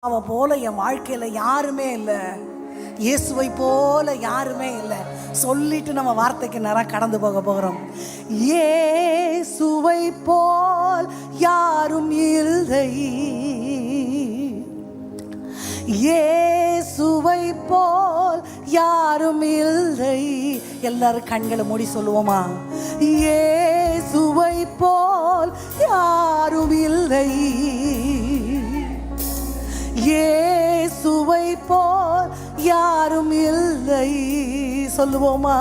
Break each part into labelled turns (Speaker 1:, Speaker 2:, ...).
Speaker 1: அவ போல என் வாழ்க்கையில் யாருமே இல்லை, இயேசுவை போல யாருமே இல்லை சொல்லிட்டு நம்ம வார்த்தைக்கு நேரம் கடந்து போக போகிறோம். இயேசுவை போல் யாரும் இல்லை, இயேசுவை போல் யாரும் இல்லை. எல்லாரும் கண்களை மூடி சொல்லுவோமா? இயேசுவை போல் யாரும் இல்லை, இயேசுவை போல் யாரும் இல்லை. சொல்லுவோமா?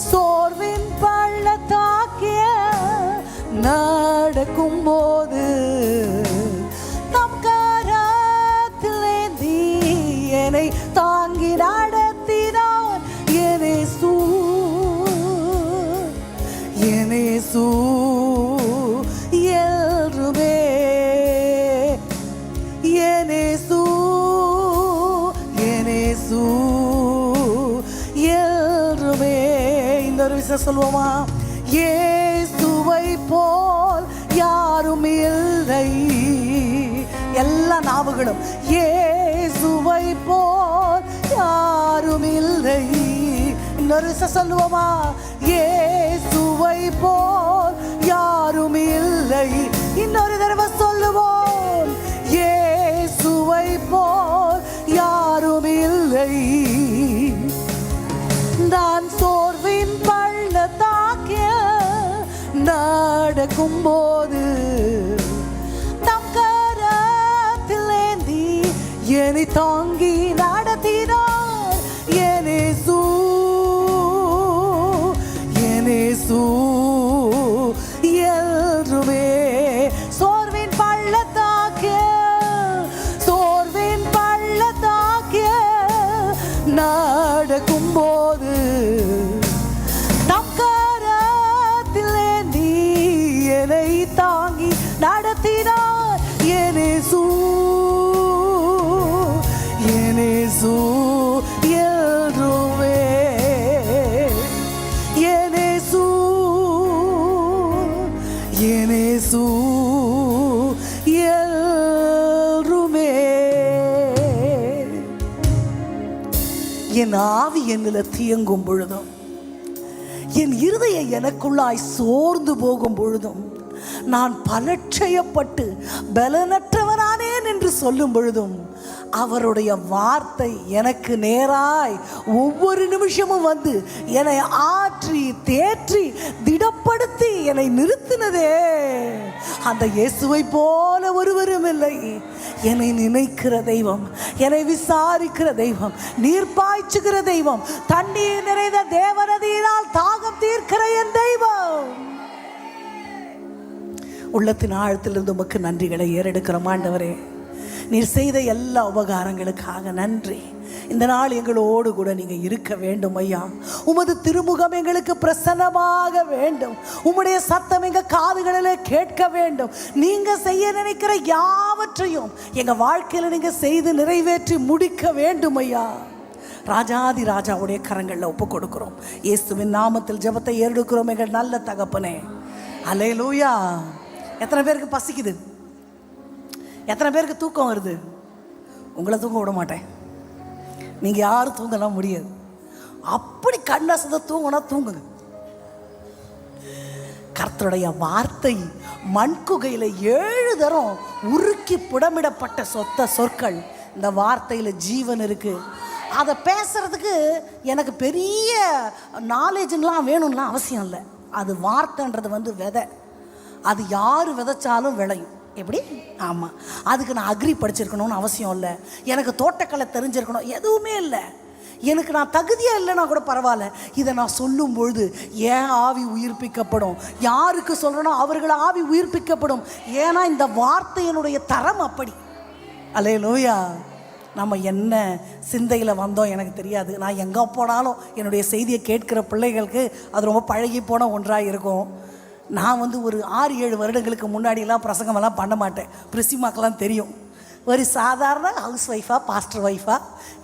Speaker 1: சோர்வின் பள்ளத்தாக்கிய நடக்கும் போது தம் கரத்திலேந்தி என்னை தாங்கி நடத்தினார் என் இயேசு, என் இயேசு என்றுமே, என் இயேசு, என் இயேசு என்றுமே. இன்னொரு விஷயம் சொல்லுவோமா? இயேசுவை போல் யாரும் இல்லை. எல்லா நாவுகளும் இயேசுவை போல் யாரும் இல்லை. இன்னொரு விஷயம் சொல்லுவோமா? இயேசுவை போல் யாரும் இல்லை. இன்னொரு தடவை சொல்லுவோம், இயேசுவை போல் யாரும் இல்லை. நான் சோர்வின் பள்ளத்தாக்கிய நடக்கும் போது தம் கரத்திலேந்தி என்னை தாங்கி நடத்தினார் என் இயேசு, என் இயேசு என்றுமே. சோர்வின் பள்ளத்தாக்கிய, சோர்வின் பள்ளத்தாக்கிய நடக்கும் போது தம் கரத்திலேந்தி என்னை தாங்கி நடத்தினார் என் இயேசு, என் இயேசு என்றுமே, என் இயேசு, என் இயேசு என்றுமே. என் ஆவி என்னில் தியங்கும் பொழுதும், என் இருதயம் எனக்குள்ளாய் சோர்ந்து போகும் பொழுதும், நான் பலட்சயப்பட்டு பலனற்றவனானேன் என்று சொல்லும் பொழுதும், அவருடைய வார்த்தை எனக்கு நேராய் ஒவ்வொரு நிமிஷமும் வந்து என்னை ஆற்றி தேற்றி திடப்படுத்தி என்னை நிறுத்தினதே. அந்த இயேசுவை போல ஒருவரும் இல்லை. என்னை நினைக்கிற தெய்வம், என்னை விசாரிக்கிற தெய்வம், நீர் பாய்ச்சுகிற தெய்வம், தண்ணீர் நிறைந்த தேவநதியினால் தாகம் தீர்க்கிற என் தெய்வம். உள்ளத்தின் ஆழத்திலிருந்து உமக்கு நன்றிகளை ஏறெடுக்கிறோம் ஆண்டவரே. நீர் செய்த எல்லா உபகாரங்களுக்காக நன்றி. இந்த நாள் எங்களோடு கூட நீங்கள் இருக்க வேண்டும் ஐயா. உமது திருமுகம் எங்களுக்கு பிரசன்னமாக வேண்டும். உம்முடைய சத்தம் எங்கள் காதுகளில் கேட்க வேண்டும். நீங்கள் செய்ய நினைக்கிற யாவற்றையும் எங்கள் வாழ்க்கையில் நீங்கள் செய்து நிறைவேற்றி முடிக்க வேண்டும் ஐயா. ராஜாதி ராஜாவுடைய கரங்களில் ஒப்பு கொடுக்கிறோம். இயேசுவின் நாமத்தில் ஜெபத்தை ஏறெடுக்கிறோம் எங்கள் நல்ல தகப்பனே. அல்லேலூயா. எத்தனை பேருக்கு பசிக்குது? எத்தனை பேருக்கு தூக்கம் வருது? உங்களை தூங்க விட மாட்டேன். நீங்கள் யாரும் தூங்கலாம் முடியாது. அப்படி கண்ணசத்தை தூங்கினா தூங்குங்க. கர்த்தருடைய வார்த்தை மண்குகையில் 7 தரம் உருக்கி புடமிடப்பட்ட சொற்கள். இந்த வார்த்தையில் ஜீவன் இருக்குது. அதை பேசுகிறதுக்கு எனக்கு பெரிய நாலேஜுலாம் வேணும்லாம் அவசியம் இல்லை. அது வார்த்தைன்றது விதை. அது யார் விதைச்சாலும் விளையும். எப்படி? ஆமாம். அதுக்கு நான் அக்ரி படிச்சிருக்கணும்னு அவசியம் இல்லை. எனக்கு தோட்டக்கலை தெரிஞ்சிருக்கணும் எதுவுமே இல்லை. எனக்கு நான் தகுதியாக இல்லைன்னா கூட பரவாயில்ல. இதை நான் சொல்லும் பொழுது ஏன் ஆவி உயிர்ப்பிக்கப்படும். யாருக்கு சொல்கிறனோ அவர்கள் ஆவி உயிர்ப்பிக்கப்படும். ஏன்னா இந்த வார்த்தையினுடைய தரம் அப்படி. அல்லேலூயா. நம்ம என்ன சிந்தையில் வந்தோம் எனக்கு தெரியாது. நான் எங்கே போனாலும் என்னுடைய செய்தியை கேட்கிற பிள்ளைகளுக்கு அது ரொம்ப பழகி போன ஒன்றாக இருக்கும். நான் ஒரு 6-7 வருடங்களுக்கு முன்னாடிலாம் பிரசங்கமெல்லாம் பண்ண மாட்டேன். பிரிசிமாக்கெல்லாம் தெரியும். ஒரு சாதாரண ஹவுஸ் ஒய்ஃபாக, பாஸ்டர் ஒய்ஃபாக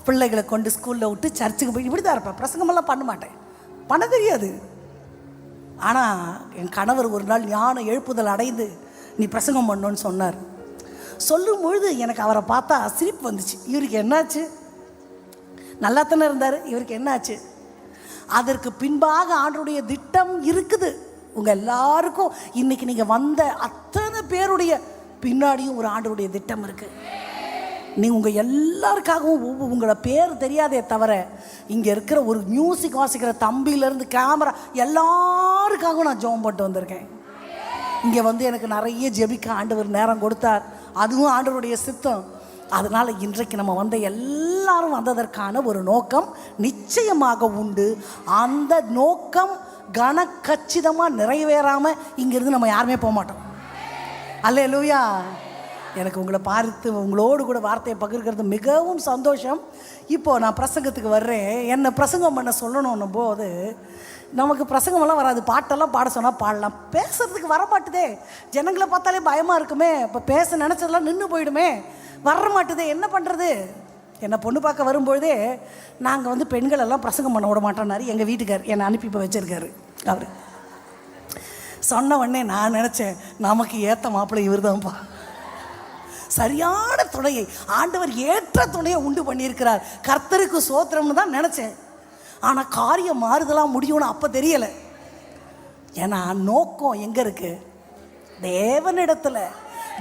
Speaker 1: பிள்ளைகளை கொண்டு ஸ்கூலில் விட்டு சர்ச்சுக்கு போய் இப்படி தான் இருப்பேன். பிரசங்கமெல்லாம் பண்ண மாட்டேன், பண்ண தெரியாது. ஆனால் என் கணவர் ஒரு நாள் ஞான எழுப்புதல் அடைந்து நீ பிரசங்கம் பண்ணணுன்னு சொன்னார். சொல்லும் பொழுது எனக்கு அவரை பார்த்தா சிரிப்பு வந்துச்சு. இவருக்கு என்னாச்சு? நல்லா தானே இருந்தார், இவருக்கு என்னாச்சு? அதற்கு பின்பாக ஆண்டவருடைய திட்டம் இருக்குது. உங்கள் எல்லாருக்கும் இன்னைக்கு நீங்கள் வந்த அத்தனை பேருடைய பின்னாடியும் ஒரு ஆண்டவருடைய திட்டம் இருக்குது. நீங்கள் உங்கள் எல்லாருக்காகவும் உங்களை பேர் தெரியாதே தவிர இங்கே இருக்கிற ஒரு மியூசிக் வாசிக்கிற தம்பியிலேருந்து கேமரா எல்லாருக்காகவும் நான் ஜெபம் போட்டு வந்திருக்கேன். இங்கே வந்து எனக்கு நிறைய ஜெபிக்க ஆண்டவர் நேரம் கொடுத்தார். அதுவும் ஆண்டவருடைய சித்தம். அதனால் இன்றைக்கு நம்ம வந்த எல்லாரும் வந்ததற்கான ஒரு நோக்கம் நிச்சயமாக உண்டு. அந்த நோக்கம் கனக்கச்சிதமாக நிறைவேறாமல் இங்கேருந்து நம்ம யாருமே போக மாட்டோம். அல்லேலூயா. எனக்கு உங்களை பார்த்து உங்களோடு கூட வார்த்தையை பகிர்கிறது மிகவும் சந்தோஷம். இப்போது நான் பிரசங்கத்துக்கு வர்றேன். என்னை பிரசங்கம் பண்ண சொல்லணும் போது நமக்கு பிரசங்கமெல்லாம் வராது. பாட்டெல்லாம் பாட சொன்னால் பாடலாம், பேசுறதுக்கு வர மாட்டுதே. ஜனங்களை பார்த்தாலே பயமாக இருக்குமே, இப்போ பேச நினச்சதெல்லாம் நின்று போயிடுமே, வர மாட்டுதே, என்ன பண்ணுறது? என்னை பொண்ணு பார்க்க வரும்பொழுதே நாங்கள் வந்து பெண்கள் எல்லாம் பிரசங்கம் பண்ண விட மாட்டோம்னாரு எங்கள் வீட்டுக்கார். என்னை அனுப்பி இப்போ வச்சுருக்காரு. அவர் சொன்ன உடனே நான் நினச்சேன், நமக்கு ஏற்ற மாப்பிள்ளை இவர் தான்ப்பா. சரியான துணையை ஆண்டவர் ஏற்ற துணையை உண்டு பண்ணியிருக்கிறார். கர்த்தருக்கு சோத்திரம்னு தான் நினச்சேன். ஆனால் காரியம் மாறுதலாக முடியும்னு அப்போ தெரியலை. ஏன்னா நோக்கம் எங்கே இருக்குது? தேவனிடத்தில்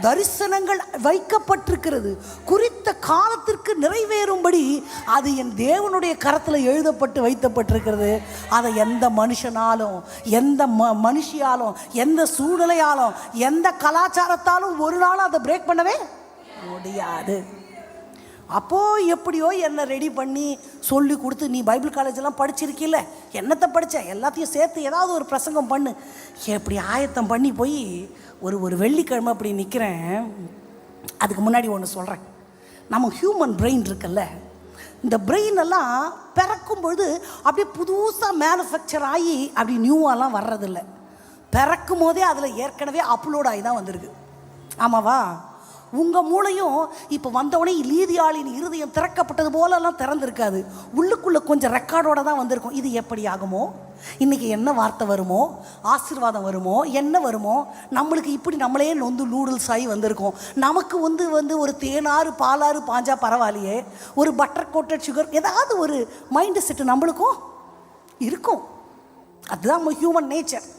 Speaker 1: தரிசனங்கள் வைக்கப்பட்டிருக்கிறது. குறித்த காலத்திற்கு நிறைவேறும்படி அது என் தேவனுடைய கரத்தில் எழுதப்பட்டு வைக்கப்பட்டிருக்கிறது. அதை எந்த மனுஷனாலும், எந்த மனுஷியாலும், எந்த சூழ்நிலையாலும், எந்த கலாச்சாரத்தாலும் ஒரு நாளும் அதை பிரேக் பண்ணவே முடியாது. அப்போது எப்படியோ என்னை ரெடி பண்ணி சொல்லி கொடுத்து, நீ பைபிள் காலேஜெல்லாம் படிச்சிருக்கீல்ல, என்னத்தை படித்த எல்லாத்தையும் சேர்த்து ஏதாவது ஒரு பிரசங்கம் பண்ணு, எப்படி ஆயத்தம் பண்ணி போய் ஒரு வெள்ளிக்கிழமை அப்படி நிற்கிறேன். அதுக்கு முன்னாடி ஒன்று சொல்கிறேன். நம்ம ஹியூமன் பிரெயின் இருக்குல்ல, இந்த பிரெயின் எல்லாம் பிறக்கும்பொழுது அப்படியே புதுசாக மேனுஃபேக்சர் ஆகி அப்படி நியூவாலாம் வர்றதில்ல. பிறக்கும் போதே அதில் ஏற்கனவே அப்லோட் ஆகி தான் வந்திருக்கு. ஆமாவா? உங்கள் மூளையும் இப்போ வந்தவொடனே லீதியாளின் இருதயம் திறக்கப்பட்டது போலெல்லாம் திறந்துருக்காது. உள்ளுக்குள்ளே கொஞ்சம் ரெக்கார்டோடு தான் வந்திருக்கும். இது எப்படி ஆகுமோ, இன்றைக்கி என்ன வார்த்தை வருமோ, ஆசீர்வாதம் வருமோ, என்ன வருமோ, நம்மளுக்கு இப்படி நம்மளே நொந்து நூடுல்ஸ் ஆகி வந்திருக்கோம். நமக்கு வந்து ஒரு தேனாறு பாலாறு பாஞ்சா பரவாயில்லையே, ஒரு பட்டர் கோட்டட் சுகர் ஏதாவது ஒரு மைண்டு செட்டு நம்மளுக்கும் இருக்கும். அதுதான் நம்ம ஹியூமன் நேச்சர்.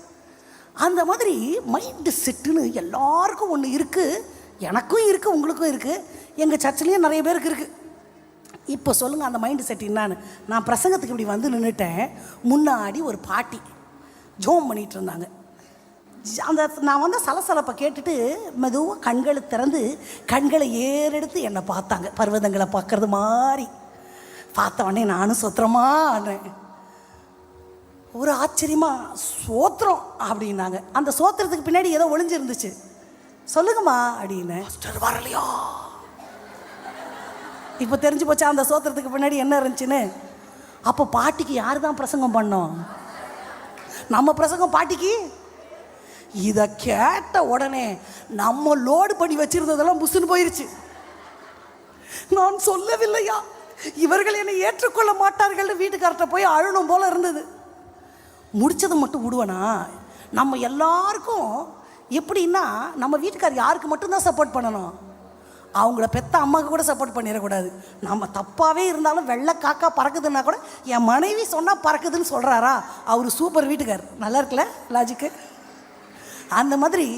Speaker 1: அந்த மாதிரி மைண்டு செட்டுன்னு எல்லாருக்கும் ஒன்று இருக்குது. எனக்கும் இருக்குது, உங்களுக்கும் இருக்குது, எங்கள் சர்ச்சிலையும் நிறைய பேருக்கு இருக்குது. இப்போ சொல்லுங்கள் அந்த மைண்டு செட் என்னான்னு. நான் பிரசங்கத்துக்கு இப்படி வந்து நின்றுட்டேன். முன்னாடி ஒரு பாட்டி ஜோம் பண்ணிகிட்டு இருந்தாங்க. அந்த நான் வந்து சலசலப்பை கேட்டுட்டு மெதுவாக கண்களை திறந்து கண்களை ஏறெடுத்து என்னை பார்த்தாங்க. பர்வதங்களை பார்க்குறது மாதிரி பார்த்த உடனே நானும் சொத்திரமானேன். ஒரு ஆச்சரியமா சோத்திரம் அப்படின்னாங்க. அந்த சோத்திரத்துக்கு பின்னாடி ஏதோ ஒளிஞ்சிருந்துச்சு. சொல்லுங்கம்மா அப்படின்னு. வரலையா? இப்போ தெரிஞ்சு போச்சா அந்த சோத்திரத்துக்கு பின்னாடி என்ன இருந்துச்சுன்னு. அப்போ பாட்டிக்கு யார் தான் பிரசங்கம் பண்ணோம்? நம்ம பிரசங்கம் பாட்டிக்கு. இதை கேட்ட உடனே நம்ம லோடு பண்ணி வச்சிருந்ததெல்லாம் புசுன்னு போயிருச்சு. நான் சொல்லவில்லையா இவர்கள் என்னை ஏற்றுக்கொள்ள மாட்டார்கள், வீட்டுக்கார்ட்ட போய் அழணும் போல இருந்தது. முடிச்சதை மட்டும் விடுவேனா? நம்ம எல்லாருக்கும் எப்படின்னா, நம்ம வீட்டுக்கார் யாருக்கு மட்டும்தான் சப்போர்ட் பண்ணணும், அவங்கள பெத்த அம்மாவுக்கு கூட சப்போர்ட் பண்ணிடக்கூடாது. நம்ம தப்பாகவே இருந்தாலும் வெள்ளை காக்கா பறக்குதுன்னா கூட என் மனைவி சொன்னால் பறக்குதுன்னு சொல்கிறாரா, அவர் சூப்பர் வீட்டுக்கார். நல்லா இருக்குல்ல லாஜிக்கு? அந்த மாதிரி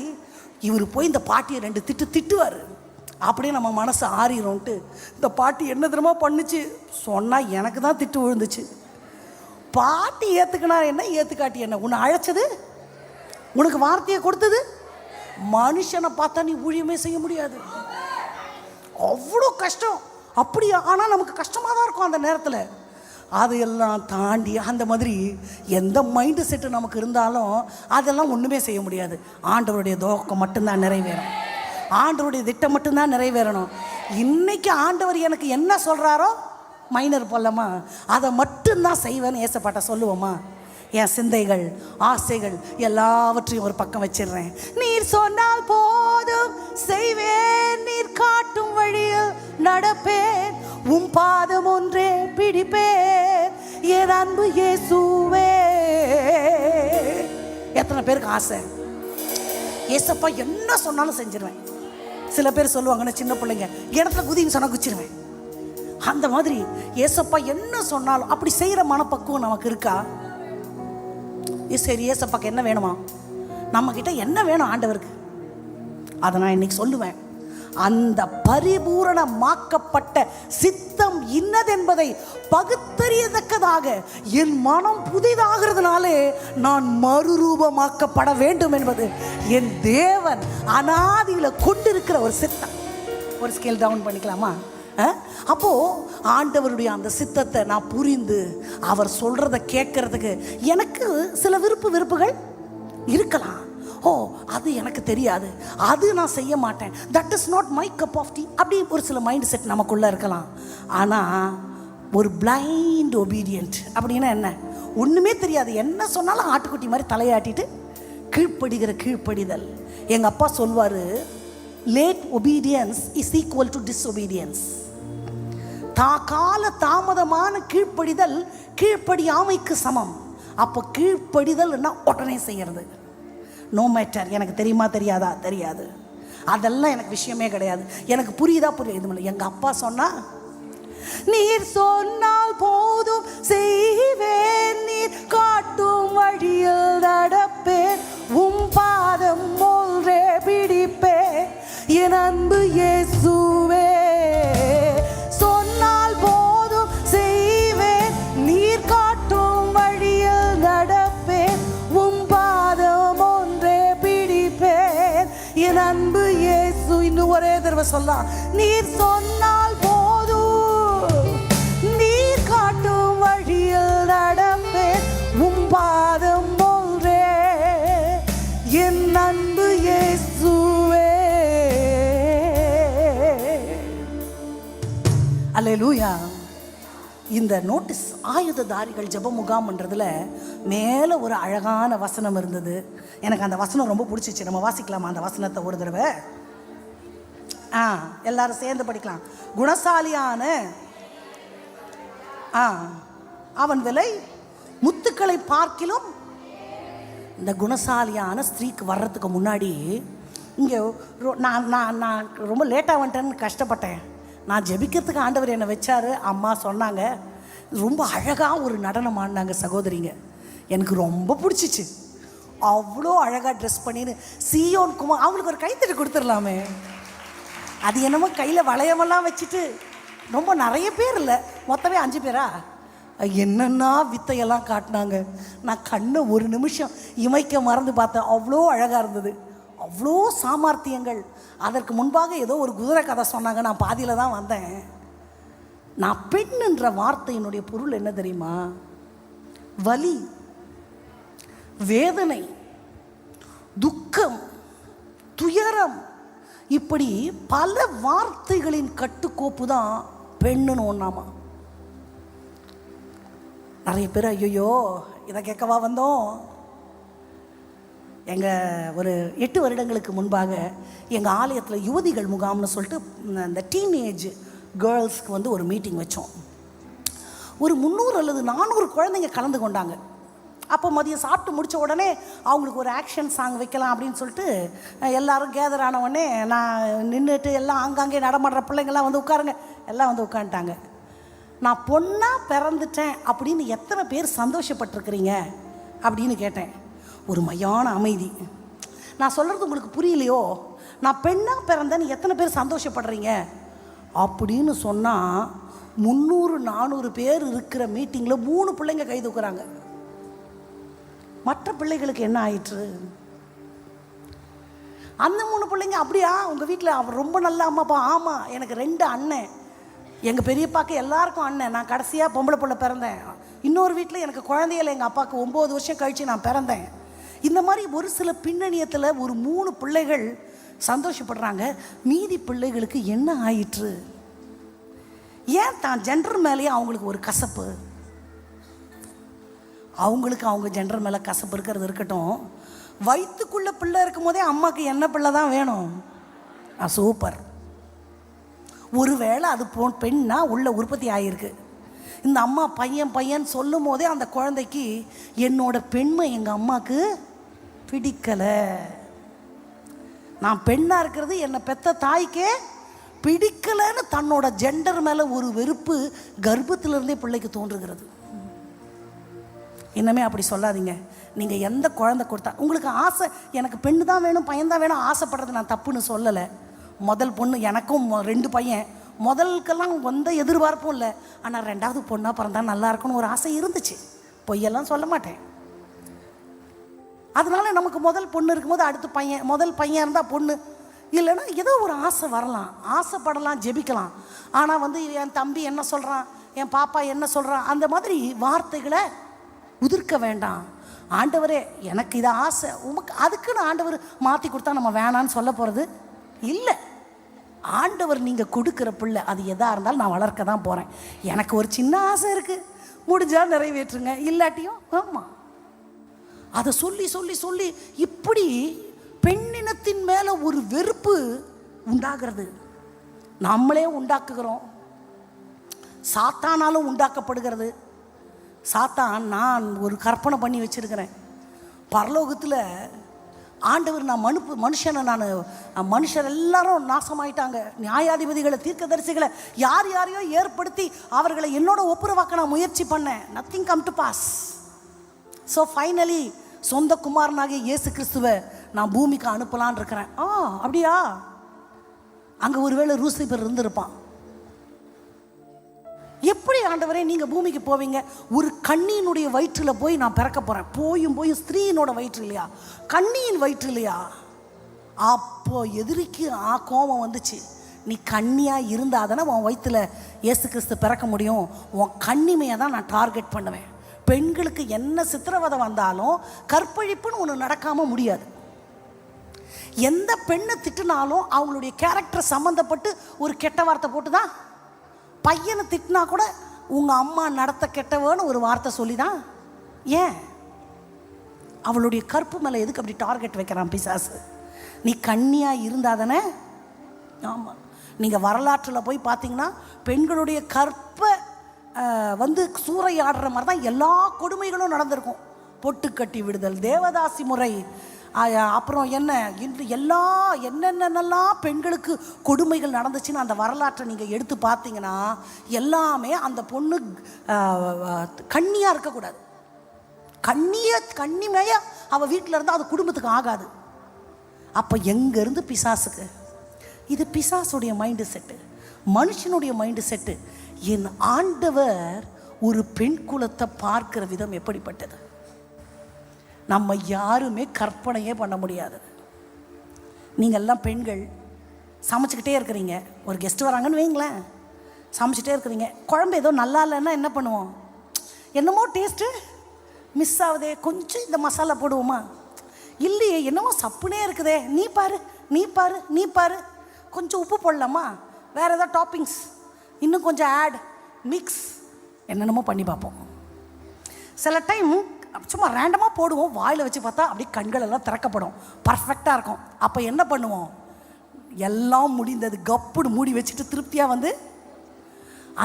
Speaker 1: இவர் போய் இந்த பாட்டியை 2 திட்டுவார். அப்படியே நம்ம மனசு ஆறிடும்ட்டு இந்த பாட்டி என்ன தெரியுமா பண்ணுச்சு சொன்னால் எனக்கு தான் திட்டு விழுந்துச்சு. பாட்டி ஏற்றுக்கினா என்ன, ஏற்றுக்காட்டி என்ன, உன்னை அழைச்சது, உனக்கு வார்த்தையை கொடுத்தது, மனுஷனை பார்த்தா நீ ஊழியமே செய்ய முடியாது. அவ்வளோ கஷ்டம். அப்படியா? ஆனால் நமக்கு கஷ்டமாக தான் இருக்கும் அந்த நேரத்தில். அதையெல்லாம் தாண்டி அந்த மாதிரி எந்த மைண்டு செட்டு நமக்கு இருந்தாலும் அதெல்லாம் ஒன்றுமே செய்ய முடியாது. ஆண்டவருடைய நோக்கம் மட்டும்தான் நிறைவேறும். ஆண்டவருடைய திட்டம் மட்டும்தான் நிறைவேறணும். இன்றைக்கி ஆண்டவர் எனக்கு என்ன சொல்கிறாரோ மைனர் போலமா அதை மட்டும்தான் செய்வேன்னு ஏசப்பாட்ட சொல்லுவோமா? என் சிந்தைகள் ஆசைகள் எல்லாவற்றையும் ஒரு பக்கம் வச்சிடுறேன். நீர் சொன்னால் போதும் செய்வேன், நீர் காட்டும் வழியில் நடப்பேன், உம் பாதம் ஒன்றே பிடிப்பேன், என் அன்பு இயேசுவே. எத்தனை பேருக்கு ஆசை? ஏசப்பா என்ன சொன்னாலும் செஞ்சிருவேன். சில பேர் சொல்லுவாங்கன்னா சின்ன பிள்ளைங்க இடத்துல குதின்னு சொன்னால் குச்சிருவேன். அந்த மாதிரி ஏசப்பா என்ன சொன்னாலும் அப்படி செய்கிற மனப்பக்குவம் நமக்கு இருக்கா? சரி, ஏசப்பாக்கு என்ன வேணுமா? நம்மக்கிட்ட என்ன வேணும் ஆண்டவருக்கு, அதை நான் இன்னைக்கு சொல்லுவேன். அந்த பரிபூரணமாக்கப்பட்ட சித்தம் இன்னதென்பதை பகுத்தறியத்தக்கதாக என் மனம் புதிதாகிறதுனாலே நான் மறுரூபமாக்கப்பட வேண்டும் என்பது என் தேவன் அனாதியில கொண்டிருக்கிற ஒரு சித்தம். ஒரு ஸ்கேல் டவுன் பண்ணிக்கலாமா? அப்போ ஆண்டவருடைய அந்த சித்தத்தை நான் புரிந்து அவர் சொல்றத கேட்கறதுக்கு எனக்கு சில விருப்புகள் இருக்கலாம். ஓ, அது எனக்கு தெரியாது, அது நான் செய்ய மாட்டேன், that is not my cup of tea, அப்படி ஒரு சில மைண்ட் செட் நமக்குள்ளே இருக்கலாம். ஆனால் ஒரு பிளைண்ட் ஒபீடியன்ட் அப்படின்னா என்ன? ஒன்றுமே தெரியாது, என்ன சொன்னாலும் ஆட்டுக்குட்டி மாதிரி தலையாட்டிட்டு கீழ்ப்படிதல். எங்கள் அப்பா சொல்வார், late obedience is equal to disobedience. கால தாமதமான கீழ்ப்படிதல் கீழ்ப்படியாமைக்கு சமம். அப்போ கீழ்ப்படிதல்னா உடனே செய்யறது. நோ மேட்டர் எனக்கு தெரியுமா தெரியாதா தெரியாது, அதெல்லாம் எனக்கு விஷயமே கிடையாது, எனக்கு புரியுதா புரியுது. எங்கள் அப்பா சொன்னா, நீர் சொன்னால் போதும் செய்வேன், நீர் காட்டும் வழியில் நடப்பேன், உம் பாதம் ஒன்றே பிடிப்பேன் என் அன்பு இயேசுவே. சொன்னால் போதும் செய்வேன், நீர் காட்டும் வழியில் நடப்பேன், உம் பாதம் ஒன்றே பிடிப்பேன் என் அன்பு இயேசு. இன்னும் ஒரே தடவை சொல்லலாம், நீர் சொன்னால் போதும், நீர் காட்டும் வழியில் நடப்பேன், உம் பாதம் ஒன்றே என் அன்பு இயேசுவே. அல்லேலூயா. இந்த நோட்டீஸ் ஆயுததாரிகள் ஜெப முகாம்ன்றதுல மேலே ஒரு அழகான வசனம் இருந்தது. எனக்கு அந்த வசனம் ரொம்ப பிடிச்சிச்சு. நம்ம வாசிக்கலாமா அந்த வசனத்தை ஒரு தடவை? எல்லாரும் சேர்ந்து படிக்கலாம். குணசாலியான அவன் விலை முத்துக்களை பார்க்கிலும். இந்த குணசாலியான ஸ்திரீக்கு வர்றதுக்கு முன்னாடி இங்கே நான் ரொம்ப லேட்டாக வந்துட்டேன்னு கஷ்டப்பட்டேன். நான் ஜெபிக்கிறதுக்கு ஆண்டவர் என்னை வச்சார். அம்மா சொன்னாங்க, ரொம்ப அழகாக ஒரு நடனம் ஆடினாங்க சகோதரிங்க. எனக்கு ரொம்ப பிடிச்சிச்சு. அவ்வளோ அழகாக ட்ரெஸ் பண்ணின்னு சியோன் குமார், அவங்களுக்கு ஒரு கைத்தட்டு கொடுத்துடலாமே. அது என்னமோ கையில் வளையமெல்லாம் வச்சுட்டு, ரொம்ப நிறைய பேர் இல்லை, மொத்தமே 5 பேரா, என்னென்னா வித்தையெல்லாம் காட்டினாங்க. நான் கண்ணை ஒரு நிமிஷம் இமைக்க மறந்து பார்த்தேன். அவ்வளோ அழகாக இருந்தது, அவ்வளோ சாமர்த்தியங்கள். அதற்கு முன்பாக ஏதோ ஒரு குதிரை கதை சொன்னாங்க, நான் பாதியில் தான் வந்தேன். நான் பெண் என்ற வார்த்தையினுடைய பொருள் என்ன தெரியுமா? வலி, வேதனை, துக்கம், துயரம், இப்படி பல வார்த்தைகளின் கட்டுக்கோப்பு தான் பெண்ணுன்னு ஒன்றாமா. நிறைய பேர் ஐயோ இதை கேட்கவா வந்தோம். எங்கள் ஒரு 8 வருடங்களுக்கு முன்பாக எங்கள் ஆலயத்தில் யுவதிகள் முகாம்னு சொல்லிட்டு இந்த டீனேஜ் கேர்ள்ஸ்க்கு வந்து ஒரு மீட்டிங் வச்சோம். ஒரு 300 அல்லது 400 குழந்தைங்க கலந்து கொண்டாங்க. அப்போ மதியம் சாப்பிட்டு முடித்த உடனே அவங்களுக்கு ஒரு ஆக்ஷன் சாங் வைக்கலாம் அப்படின்னு சொல்லிட்டு எல்லோரும் கேதர் ஆன உடனே நான் நின்றுட்டு எல்லாம் ஆங்காங்கே நடமாடுற பிள்ளைங்கள்லாம் வந்து உட்காருங்க, எல்லாம் வந்து உட்காந்துட்டாங்க. நான் பொண்ணாக பிறந்துட்டேன் அப்படின்னு எத்தனை பேர் சந்தோஷப்பட்டிருக்கிறீங்க அப்படின்னு கேட்டேன். ஒரு மையான அமைதி. நான் சொல்கிறது உங்களுக்கு புரியலையோ? நான் பெண்ணாக பிறந்தேன்னு எத்தனை பேர் சந்தோஷப்படுறீங்க அப்படின்னு சொன்னால் 300-400 பேர் இருக்கிற மீட்டிங்கில் 3 பிள்ளைங்க கை தூக்குறாங்க. மற்ற பிள்ளைகளுக்கு என்ன ஆயிற்று? அந்த 3 பிள்ளைங்க அப்படியா உங்கள் வீட்டில் அவர் ரொம்ப நல்ல அம்மாப்பா? ஆமாம், எனக்கு 2 அண்ணன், எங்கள் பெரியப்பாக்கு எல்லாருக்கும் அண்ணன், நான் கடைசியாக பொம்பளை பிள்ளை பிறந்தேன். இன்னொரு வீட்டில் எனக்கு குழந்தையில எங்கள் அப்பாவுக்கு 9 வருஷம் கழித்து நான் பிறந்தேன். இந்த மாதிரி ஒரு சில பின்னணியத்தில் ஒரு 3 பிள்ளைகள் சந்தோஷப்படுறாங்க. மீதி பிள்ளைகளுக்கு என்ன ஆயிற்று? ஏன் தான் ஜெண்டர் மேலேயே அவங்களுக்கு ஒரு கசப்பு? அவங்களுக்கு அவங்க ஜெண்டர் மேலே கசப்பு இருக்கிறது இருக்கட்டும், வயிற்றுக்குள்ளே பிள்ளை இருக்கும் போதே அம்மாவுக்கு என்ன பிள்ளை தான் வேணும்? சூப்பர். ஒருவேளை அது பெண்ணா உள்ள உற்பத்தி ஆகியிருக்கு. இந்த அம்மா பையன் சொல்லும் போதே அந்த குழந்தைக்கு என்னோட பெண்மை எங்கள் அம்மாவுக்கு பிடிக்கலை. நான் பெண்ணாக இருக்கிறது என்னை பெத்த தாய்க்கே பிடிக்கலைன்னு தன்னோட ஜெண்டர் மேலே ஒரு வெறுப்பு கர்ப்பத்திலிருந்தே பிள்ளைக்கு தோன்றுகிறது. இன்னமே அப்படி சொல்லாதீங்க. நீங்கள் எந்த குழந்தை கொடுத்தா உங்களுக்கு ஆசை, எனக்கு பெண்ணு தான் வேணும் பையன் தான் வேணும் ஆசைப்படுறது நான் தப்புன்னு சொல்லலை. முதல் பொண்ணு, எனக்கும் 2 பையன், முதலுக்கெல்லாம் எந்த எதிர்பார்ப்பும் இல்லை. ஆனால் 2வது பொண்ணாக பிறந்தா நல்லா இருக்குன்னு ஒரு ஆசை இருந்துச்சு, பொய்யெல்லாம் சொல்ல மாட்டேன். அதனால நமக்கு முதல் பொண்ணு இருக்கும்போது அடுத்து பையன், முதல் பையன் இருந்தால் பொண்ணு இல்லைன்னா ஏதோ ஒரு ஆசை வரலாம், ஆசைப்படலாம், ஜெபிக்கலாம். ஆனால் என் தம்பி என்ன சொல்கிறான், என் பாப்பா என்ன சொல்கிறான், அந்த மாதிரி வார்த்தைகளை உதிர்க்க வேண்டாம். ஆண்டவரே எனக்கு இதை ஆசை, உமக்கு அதுக்குன்னு ஆண்டவர் மாற்றி கொடுத்தா நம்ம வேணான்னு சொல்ல போகிறது இல்லை. ஆண்டவர் நீங்கள் கொடுக்குற பிள்ளை அது எதாக இருந்தாலும் நான் வளர்க்க தான் போகிறேன். எனக்கு ஒரு சின்ன ஆசை இருக்குது, முடிஞ்சால் நிறைவேற்றுங்க, இல்லாட்டியும் ஆமாம். அதை சொல்லி சொல்லி சொல்லி இப்படி பெண்ணினத்தின் மேலே ஒரு வெறுப்பு உண்டாகிறது. நம்மளே உண்டாக்குகிறோம், சாத்தானாலும் உண்டாக்கப்படுகிறது. சாத்தான், நான் ஒரு கற்பனை பண்ணி வச்சிருக்கிறேன், பரலோகத்தில் ஆண்டவர் நான் மனுஷர் எல்லாரும் நாசமாயிட்டாங்க, நியாயாதிபதிகளை தீர்க்கதரிசிகளை யார் யாரையோ ஏற்படுத்தி அவர்களை என்னோட ஒப்புரவாக்க நான் முயற்சி பண்ணேன். Nothing come to pass. So finally சொந்த குமாரனாகிய இயேசு கிறிஸ்துவை நான் பூமிக்கு அனுப்பலான் இருக்கிறேன். அப்படியா? அங்கே ஒருவேளை லூசிபர் இருந்திருப்பான். எப்படி ஆண்டவரே நீங்கள் பூமிக்கு போவீங்க? ஒரு கண்ணியினுடைய வயிற்றில் போய் நான் பிறக்க போகிறேன். போயும் ஸ்திரீயினோட வயிற்று இல்லையா, கண்ணியின் வயிற்று இல்லையா? அப்போ எதிரிக்கு கோபம் வந்துச்சு. நீ கண்ணியாக இருந்தாதானே உன் வயிற்றில் இயேசு கிறிஸ்து பிறக்க முடியும், உன் கண்ணிமையை தான் நான் டார்கெட் பண்ணுவேன். பெண்களுக்கு என்ன சித்திரவதை வந்தாலும் கற்பழிப்புன்னு ஒன்று நடக்காமல் முடியாது. எந்த பெண்ணை திட்டினாலும் அவங்களுடைய கேரக்டர் சம்மந்தப்பட்டு ஒரு கெட்ட வார்த்தை போட்டு தான். பையனை திட்டினா கூட உங்கள் அம்மா நடத்த கெட்டவன்னு ஒரு வார்த்தை சொல்லி தான். ஏன்? அவளுடைய கற்பு மேலே எதுக்கு அப்படி டார்கெட் வைக்கிறான் பிசாசு? நீ கண்ணியாக இருந்தாதானே. ஆமாம், நீங்கள் வரலாற்றில் போய் பார்த்தீங்கன்னா பெண்களுடைய கற்பை சூறையாடுற மாதிரி தான் எல்லா கொடுமைகளும் நடந்திருக்கும். பொட்டு கட்டி விடுதல், தேவதாசி முறை, அப்புறம் இன்று என்னென்னலாம் பெண்களுக்கு கொடுமைகள் நடந்துச்சுன்னு அந்த வரலாற்றை நீங்கள் எடுத்து பார்த்தீங்கன்னா எல்லாமே அந்த பொண்ணு கண்ணியாக இருக்கக்கூடாது. கண்ணிமையாக அவள் வீட்டில் இருந்தால் அது குடும்பத்துக்கு ஆகாது. அப்போ எங்கேருந்து பிசாசுக்கு? இது பிசாசுடைய மைண்டு செட்டு, மனுஷனுடைய மைண்டு செட்டு. என் ஆண்டவர் ஒரு பெண் குலத்தை பார்க்கிற விதம் எப்படிப்பட்டது நம்ம யாருமே கற்பனையே பண்ண முடியாது. நீங்கள்லாம் பெண்கள் சமைச்சிக்கிட்டே இருக்கிறீங்க, ஒரு கெஸ்ட் வராங்கன்னு வைங்களேன், சமைச்சிட்டே இருக்கிறீங்க, குழம்பு ஏதோ நல்லா இல்லைன்னா என்ன பண்ணுவோம்? என்னமோ டேஸ்ட்டு மிஸ் ஆகுதே, கொஞ்சம் இந்த மசாலா போடுவோமா? இல்லையே, என்னமோ சப்புனே இருக்குதே, நீ பாரு நீ பாரு நீ பாரு, கொஞ்சம் உப்பு போடலாமா, வேறு ஏதாவது டாப்பிங்ஸ், இன்னும் கொஞ்சம் ஆட் மிக்ஸ், என்னென்னமோ பண்ணி பார்ப்போம். சில டைம் சும்மா ரேண்டமாக போடுவோம், வாயில் வச்சு பார்த்தா அப்படியே கண்கள் எல்லாம் திறக்கப்படும், பர்ஃபெக்டாக இருக்கும். அப்போ என்ன பண்ணுவோம்? எல்லாம் முடிந்தது கப்புடு மூடி வச்சுட்டு திருப்தியாக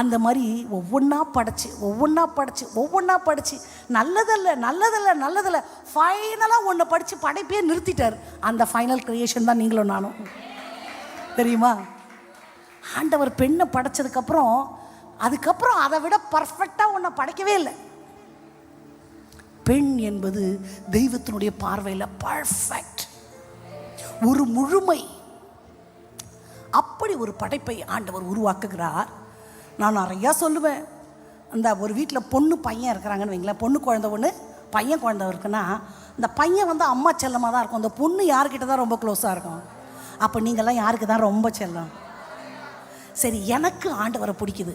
Speaker 1: அந்த மாதிரி ஒவ்வொன்றா படித்து நல்லதில்லை ஃபைனலாக ஒன்று படித்து படைப்பே நிறுத்திட்டார். அந்த ஃபைனல் கிரியேஷன் தான் நீங்களும் நானும், தெரியுமா? ஆண்டவர் பெண்ணை படைச்சதுக்கப்புறம் அதுக்கப்புறம் அதை விட பர்ஃபெக்டாக ஒன்றை படைக்கவே இல்லை. பெண் என்பது தெய்வத்தினுடைய பார்வையில் பர்ஃபெக்ட், ஒரு முழுமை. அப்படி ஒரு படைப்பை ஆண்டவர் உருவாக்குகிறார். நான் நிறையா சொல்லுவேன். அந்த ஒரு வீட்டில் பொண்ணு பையன் இருக்கிறாங்கன்னு வைங்களேன், பொண்ணு குழந்தை ஒன்று பையன் குழந்தை இருக்குன்னா அந்த பையன் அம்மா செல்லமாக தான் இருக்கும், அந்த பொண்ணு யார்கிட்ட தான் ரொம்ப க்ளோஸாக இருக்கும். அப்போ நீங்கள்லாம் யாருக்கு தான் ரொம்ப செல்லம்? சரி, எனக்கு ஆண்டவரை பிடிக்குது.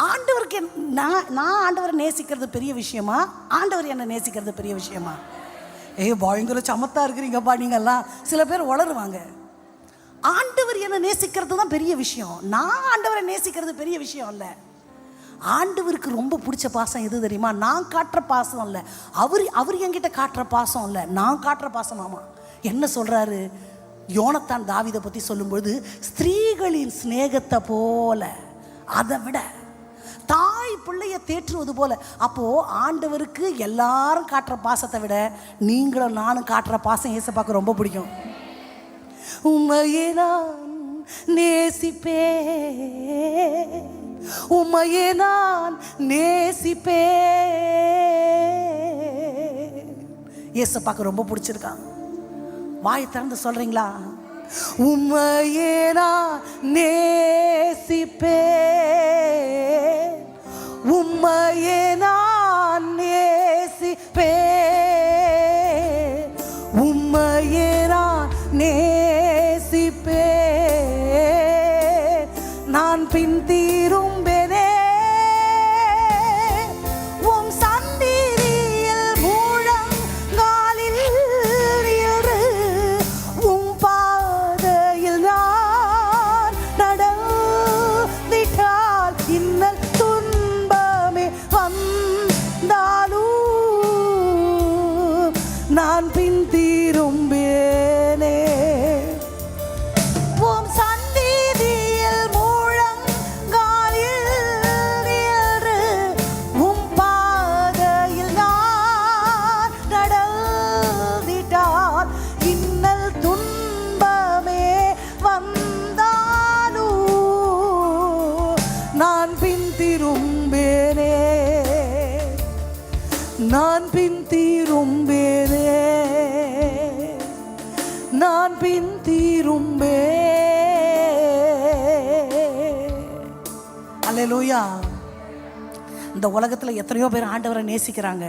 Speaker 1: ஆண்டவருக்கு நான் ஆண்டவரை நேசிக்கிறது பெரிய விஷயமா, ஆண்டவர் என்னை நேசிக்கிறது பெரிய விஷயமா? பயங்கர சமத்தா இருக்கிறீங்கப்பா நீங்கள்லாம். சில பேர் வளருவாங்க. ஆண்டவர் என்னை நேசிக்கிறது தான் பெரிய விஷயம், நான் ஆண்டவரை நேசிக்கிறது பெரிய விஷயம் இல்லை. ஆண்டவருக்கு ரொம்ப பிடிச்ச பாசம் எது தெரியுமா? நான் காட்டுற பாசம் இல்லை, அவர் என்கிட்ட காட்டுற பாசம் இல்லை, நான் காட்டுற பாசம். ஆமாம், என்ன சொல்கிறாரு யோனத்தான் தாவீதை பற்றி சொல்லும்பொழுது, ஸ்திரீகளின் சிநேகத்தை போல, அதை விட தாய் பிள்ளைய தேற்றுவது போல. அப்போது ஆண்டவருக்கு எல்லாரும் காட்டுற பாசத்தை விட நீங்களும் நானும் காட்டுற பாசம் ஏசப்பாக்கு ரொம்ப பிடிக்கும். உம்மையே நான் நேசிப்பேன், உம்மையே நான் நேசிப்பேன். ஏசப்பாக்கு ரொம்ப பிடிச்சிருக்காங்க. வாய் திறந்து சொல்றீங்களா? உம்மையே நான் நேசிப்பேன், உம்மையே நான் நேசிப்பேன், உம்மையே நான் நேசிப்பேன். நான் பின் தீரும்பேனே உம் சந்நிதியில் முழங்காலில் நின்று, உம் பாதையில் நான் நடந்திட்டால் இன்னல் துன்பமே வந்தாலும் நான் பின் தீரும்பேனே. உம் சந்நிதியில் முழங்காலில் நின்று, உம் பாதையில் நான் நடந்திட்டால் இன்னல் துன்பமே வந்தாலும் நான் பின் திரும்பேனே, நான் பின் திரும்பேனே, நான் பின் திரும்பே. அல்லேலூயா. இந்த உலகத்தில் எத்தனையோ பேர் ஆண்டவரை நேசிக்கிறாங்க.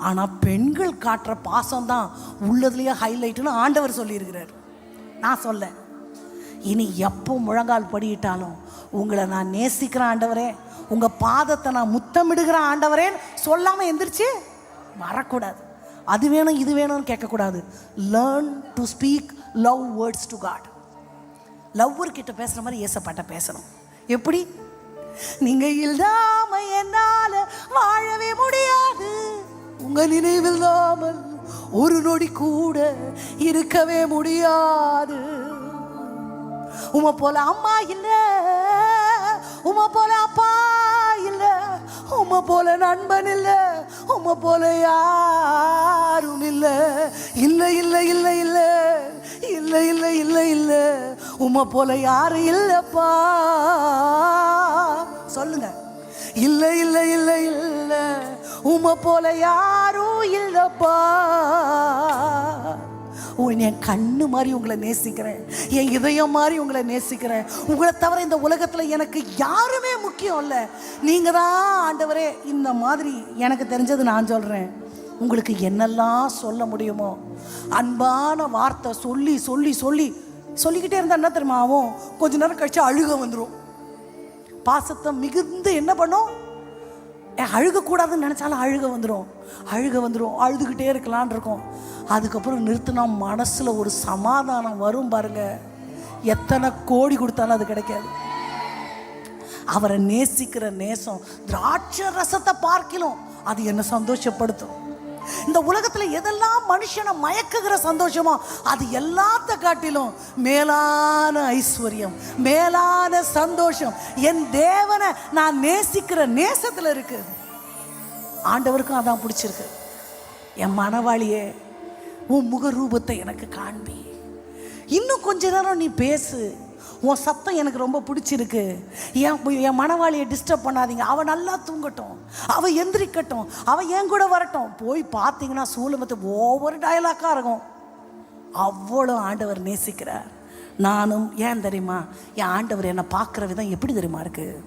Speaker 1: ஆனால் பெண்கள் காட்டுற பாசம் தான் உள்ளதுலேயே ஹைலைட்டுன்னு ஆண்டவர் சொல்லியிருக்கிறார். நான் சொல்ல, இனி எப்போ முழங்கால் படியிட்டாலும் உங்களை நான் நேசிக்கிறேன் ஆண்டவரே, உங்கள் பாதத்தை நான் முத்தமிடுகிறேன் ஆண்டவரேன்னு சொல்லாமல் எந்திரிச்சு வரக்கூடாது. அது வேணும் இது வேணும்னு கேட்கக்கூடாது. Learn to speak love words to God. Lover கிட்ட பேசுகிற மாதிரி ஏசப்பாட்ட பேசணும். எப்படி? நீங்கள் இல்லாம என்னால் வாழவே முடியாது, உங்கள் நினைவில் இல்லாமல் ஒரு நொடி கூட இருக்கவே முடியாது. உமை போல அம்மா இல்லை, உமை போல அப்பா இல்லை, உமை போல நண்பன் இல்லை, உமை போல யாரும் இல்லை. இல்லை இல்லை இல்லை இல்லை இல்லை இல்லை இல்லை இல்லை, உமை போல யாரும் இல்லைப்பா. சொல்லுங்க. இல்லை இல்லை இல்லை இல்லை, உமை போல யாரும் இல்லைப்பா. என் கண்ணு மாதிரி உங்களை நேசிக்கிறேன், என் இதயம் மாதிரி உங்களை நேசிக்கிறேன். உங்களை தவிர இந்த உலகத்தில் எனக்கு யாருமே முக்கியம் இல்லை. நீங்கள் தான் ஆண்டவரே. இந்த மாதிரி எனக்கு தெரிஞ்சது நான் சொல்கிறேன். உங்களுக்கு என்னெல்லாம் சொல்ல முடியுமோ அன்பான வார்த்தை சொல்லி சொல்லி சொல்லி சொல்லிக்கிட்டே இருந்தால் என்ன தெரியுமா ஆகும்? கொஞ்ச நேரம் கழிச்சு அழுக வந்துடும். பாசத்தை மிகுந்து என்ன பண்ணும்? அழுகக்கூடாதுன்னு நினச்சாலும் அழுக வந்துடும், அழுக வந்துடும். அழுதுகிட்டே இருக்கலான் இருக்கும். அதுக்கப்புறம் நிறுத்தினா மனசில் ஒரு சமாதானம் வரும் பாருங்க. எத்தனை கோடி கொடுத்தாலும் அது கிடைக்காது. அவரை நேசிக்கிற நேசம் திராட்சை ரசத்தை பார்க்கலாம் அது என்ன சந்தோஷப்படுத்தும். இந்த உலகத்தில் எதெல்லாம் மனுஷனை மயக்குகிற சந்தோஷமோ அது எல்லாத்த காட்டிலும் மேலான ஐஸ்வர்யம், மேலான சந்தோஷம் என் தேவனை நான் நேசிக்கிற நேசத்தில் இருக்கு. ஆண்டவருக்கும் அதான் பிடிச்சிருக்கு. என் மனவாளியே, உன் முக ரூபத்தை எனக்கு காண்பி, இன்னும் கொஞ்ச நேரம் நீ பேசு, உன் சத்தம் எனக்கு ரொம்ப பிடிச்சிருக்கு. என் மனவாளியை டிஸ்டர்ப் பண்ணாதீங்க, அவள் நல்லா தூங்கட்டும், அவள் எந்திரிக்கட்டும், அவள் என் கூட வரட்டும். போய் பார்த்தீங்கன்னா சூலமத்து ஒவ்வொரு டயலாக்காக இருக்கும். அவ்வளோ ஆண்டவர் நேசிக்கிறார். நானும் ஏன் தெரியுமா, என் ஆண்டவர் என்னை பார்க்குற விதம் எப்படி தெரியுமா இருக்குது?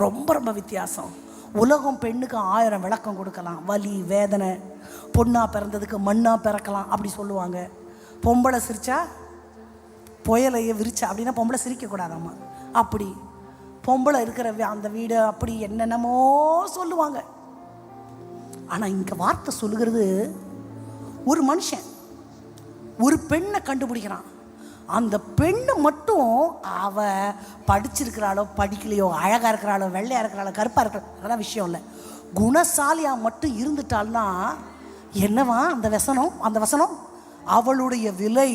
Speaker 1: ரொம்ப ரொம்ப வித்தியாசம். உலகம் பெண்ணுக்கு 1000 விளக்கம் கொடுக்கலாம். வலி வேதனை, பொண்ணாக பிறந்ததுக்கு மண்ணாக பிறக்கலாம் அப்படி சொல்லுவாங்க. பொம்பளை சிரிச்சா புயலையை விரிச்சா அப்படின்னா பொம்பளை சிரிக்கக்கூடாதாம்மா. அப்படி பொம்பளை இருக்கிற அந்த வீடு அப்படி என்னென்னமோ சொல்லுவாங்க. ஆனால் இங்கே வார்த்தை சொல்லுகிறது, ஒரு மனுஷன் ஒரு பெண்ணை கண்டுபிடிக்கிறான். அந்த பெண்ணு மட்டும் அவ படிச்சிருக்கிறாளோ படிக்கலையோ, அழகாக இருக்கிறாளோ வெள்ளையாக இருக்கிறாளோ கருப்பாக இருக்கிறாளோ அதெல்லாம் விஷயம் இல்லை. குணசாலியாக மட்டும் இருந்துட்டாள்னா என்னவா அந்த வசனம்? அவளுடைய விலை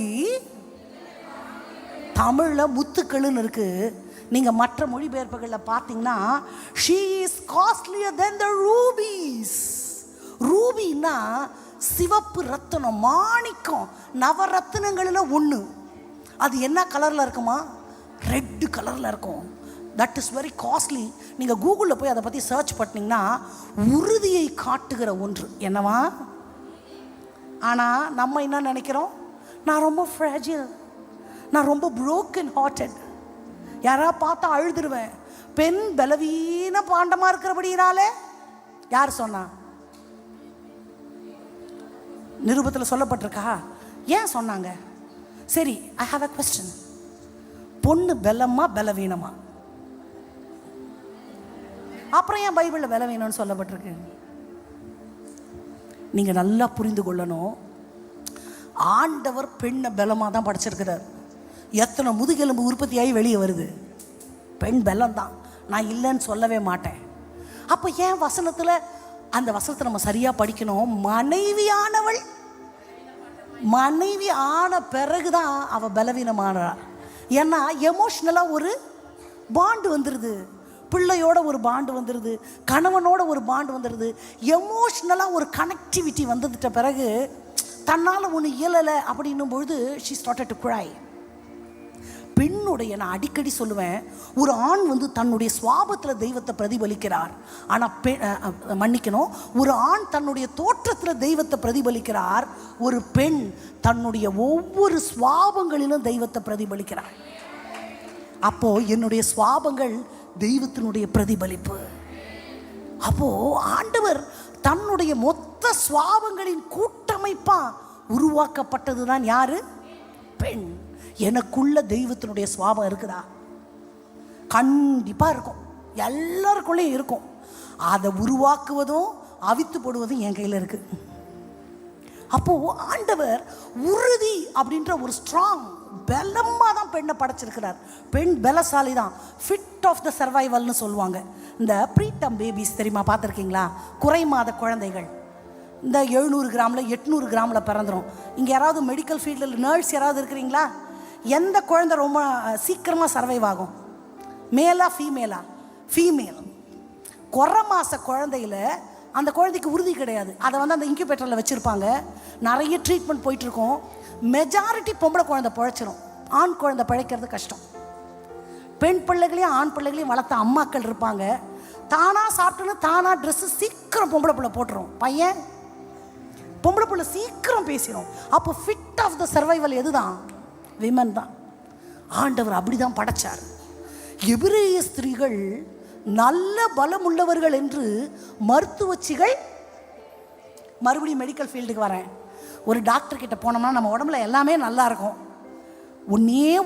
Speaker 1: தமிழில் முத்துக்கள்னு இருக்கு. நீங்கள் மற்ற மொழிபெயர்ப்புகளில் பார்த்தீங்கன்னா she is costlier than the rubies. ரூபின்னா சிவப்பு ரத்தினம், மாணிக்கம், நவரத்தினங்களில் ஒன்று. அது என்ன கலரில் இருக்குமா? ரெட் கலரில் இருக்கும். That is very costly. நீங்கள் கூகுளில் போய் அதை பற்றி சர்ச் பண்ணிங்கன்னா உறுதியை காட்டுகிற ஒன்று என்னவா? ஆனால் நம்ம என்ன நினைக்கிறோம்? நான் ரொம்ப ஃப்ராஜில், நான் ரொம்ப broken hearted, யாராவது பார்த்தா அழுதுருவேன். பெண் பலவீன பாண்டமாக இருக்கிறபடினாலே யார் சொன்னா? நிருபத்தில் சொல்லப்பட்டிருக்கா? ஏன் சொன்னாங்க? சரி, ஐ ஹாவ் அ கொஸ்டின். பொண்ணு பலமா பலவீனமா? அப்புறம் ஏன் பைபிளில் பலவீனம்னு சொல்லப்பட்டிருக்கு? நீங்கள் நல்லா புரிந்து கொள்ளணும். ஆண்டவர் பெண்ணை பலமாக தான் படைச்சிருக்கிறார். எத்தனை முதுகெலும்பு உற்பத்தியாகி வெளியே வருது? பெண் பலம் தான், நான் இல்லைன்னு சொல்லவே மாட்டேன். அப்போ ஏன் வசனத்தில், அந்த வசனத்தை நம்ம சரியாக படிக்கணும். மனைவி ஆன பிறகுதான் அவள் பலவீனமானாள். ஏன்னா எமோஷ்னலாக ஒரு பாண்டு வந்துடுது, பிள்ளையோட ஒரு பாண்டு வந்துடுது, கணவனோட ஒரு பாண்டு வந்துடுது. எமோஷ்னலாக ஒரு கனெக்டிவிட்டி வந்துட்ட பிறகு தன்னால் ஒன்று இயலலை அப்படின்னும் பொழுது she started to cry. பெண்ணுடைய, நான் அடிக்கடி சொல்லுவேன், ஒரு ஆண் தன்னுடைய சுவாபத்தில் தெய்வத்தை பிரதிபலிக்கிறார். ஆனால் மன்னிக்கணும், ஒரு ஆண் தன்னுடைய தோற்றத்தில் தெய்வத்தை பிரதிபலிக்கிறார். ஒரு பெண் தன்னுடைய ஒவ்வொரு சுவாபங்களிலும் தெய்வத்தை பிரதிபலிக்கிறார். அப்போ என்னுடைய சுவாபங்கள் தெய்வத்தினுடைய பிரதிபலிப்பு. அப்போ ஆண்டவர் தன்னுடைய மொத்த சுவாபங்களின் கூட்டமைப்பா உருவாக்கப்பட்டது தான் யாரு? பெண். எனக்குள்ள தெய்வத்தினுடைய சுவாபம் இருக்குதா? கண்டிப்பா இருக்கும், எல்லாருக்குள்ளேயும் இருக்கும். அதை உருவாக்குவதும் அவித்து போடுவதும் என் கையில் இருக்கு. அப்போ ஆண்டவர் உறுதி அப்படின்ற ஒரு ஸ்ட்ராங் பலமாக தான் பெண்ணை படைச்சிருக்கிறார். பெண் பலசாலி தான், ஃபிட் ஆஃப் த சர்வைவல்னு சொல்லுவாங்க. இந்த ப்ரீடம் பேபிஸ் தெரியுமா, பார்த்துருக்கீங்களா? குறை மாத குழந்தைகள் இந்த 700 கிராமில் 800 கிராமில் பிறந்துடும். இங்கே யாராவது மெடிக்கல் ஃபீல்டில் நர்ஸ் யாராவது இருக்கிறீங்களா? எந்த குழந்தை ரொம்ப சீக்கிரமாக சர்வைவ் ஆகும்? மேலா ஃபீமேலா? ஃபீமேல். குறை மாத குழந்தையில் அந்த குழந்தைக்கு உறுதி கிடையாது. அதை அந்த இன்குபேட்டரில் வச்சுருப்பாங்க. நிறைய ட்ரீட்மெண்ட் போயிட்டுருக்கோம். மெஜாரிட்டி பொம்பளை குழந்தை பிழைச்சிரும், ஆண் குழந்தை பிழைக்கிறது கஷ்டம். பெண் பிள்ளைகளையும் ஆண் பிள்ளைகளையும் வளர்த்த அம்மாக்கள் இருப்பாங்க. தானாக சாப்பிட்டுன்னு தானாக ட்ரெஸ்ஸு சீக்கிரம் பொம்பளை பிள்ளை போட்டுரும். பையன் பொம்பளை பிள்ளை சீக்கிரம் பேசிடும். அப்போ ஃபிட் ஆஃப் த சர்வைவல் எது தான்? விமன் தான். ஆண்டவர் அப்படி தான் படைச்சார். எபிரேய ஸ்திரீகள் நல்ல பலம் உள்ளவர்கள் என்று மருத்துவச்சிகள், மறுபடியும் மெடிக்கல் ஃபீல்டுக்கு வரேன். ஒரு டாக்டர் கிட்ட போனோம்னா நம்ம உடம்புல எல்லாமே நல்லா இருக்கும்.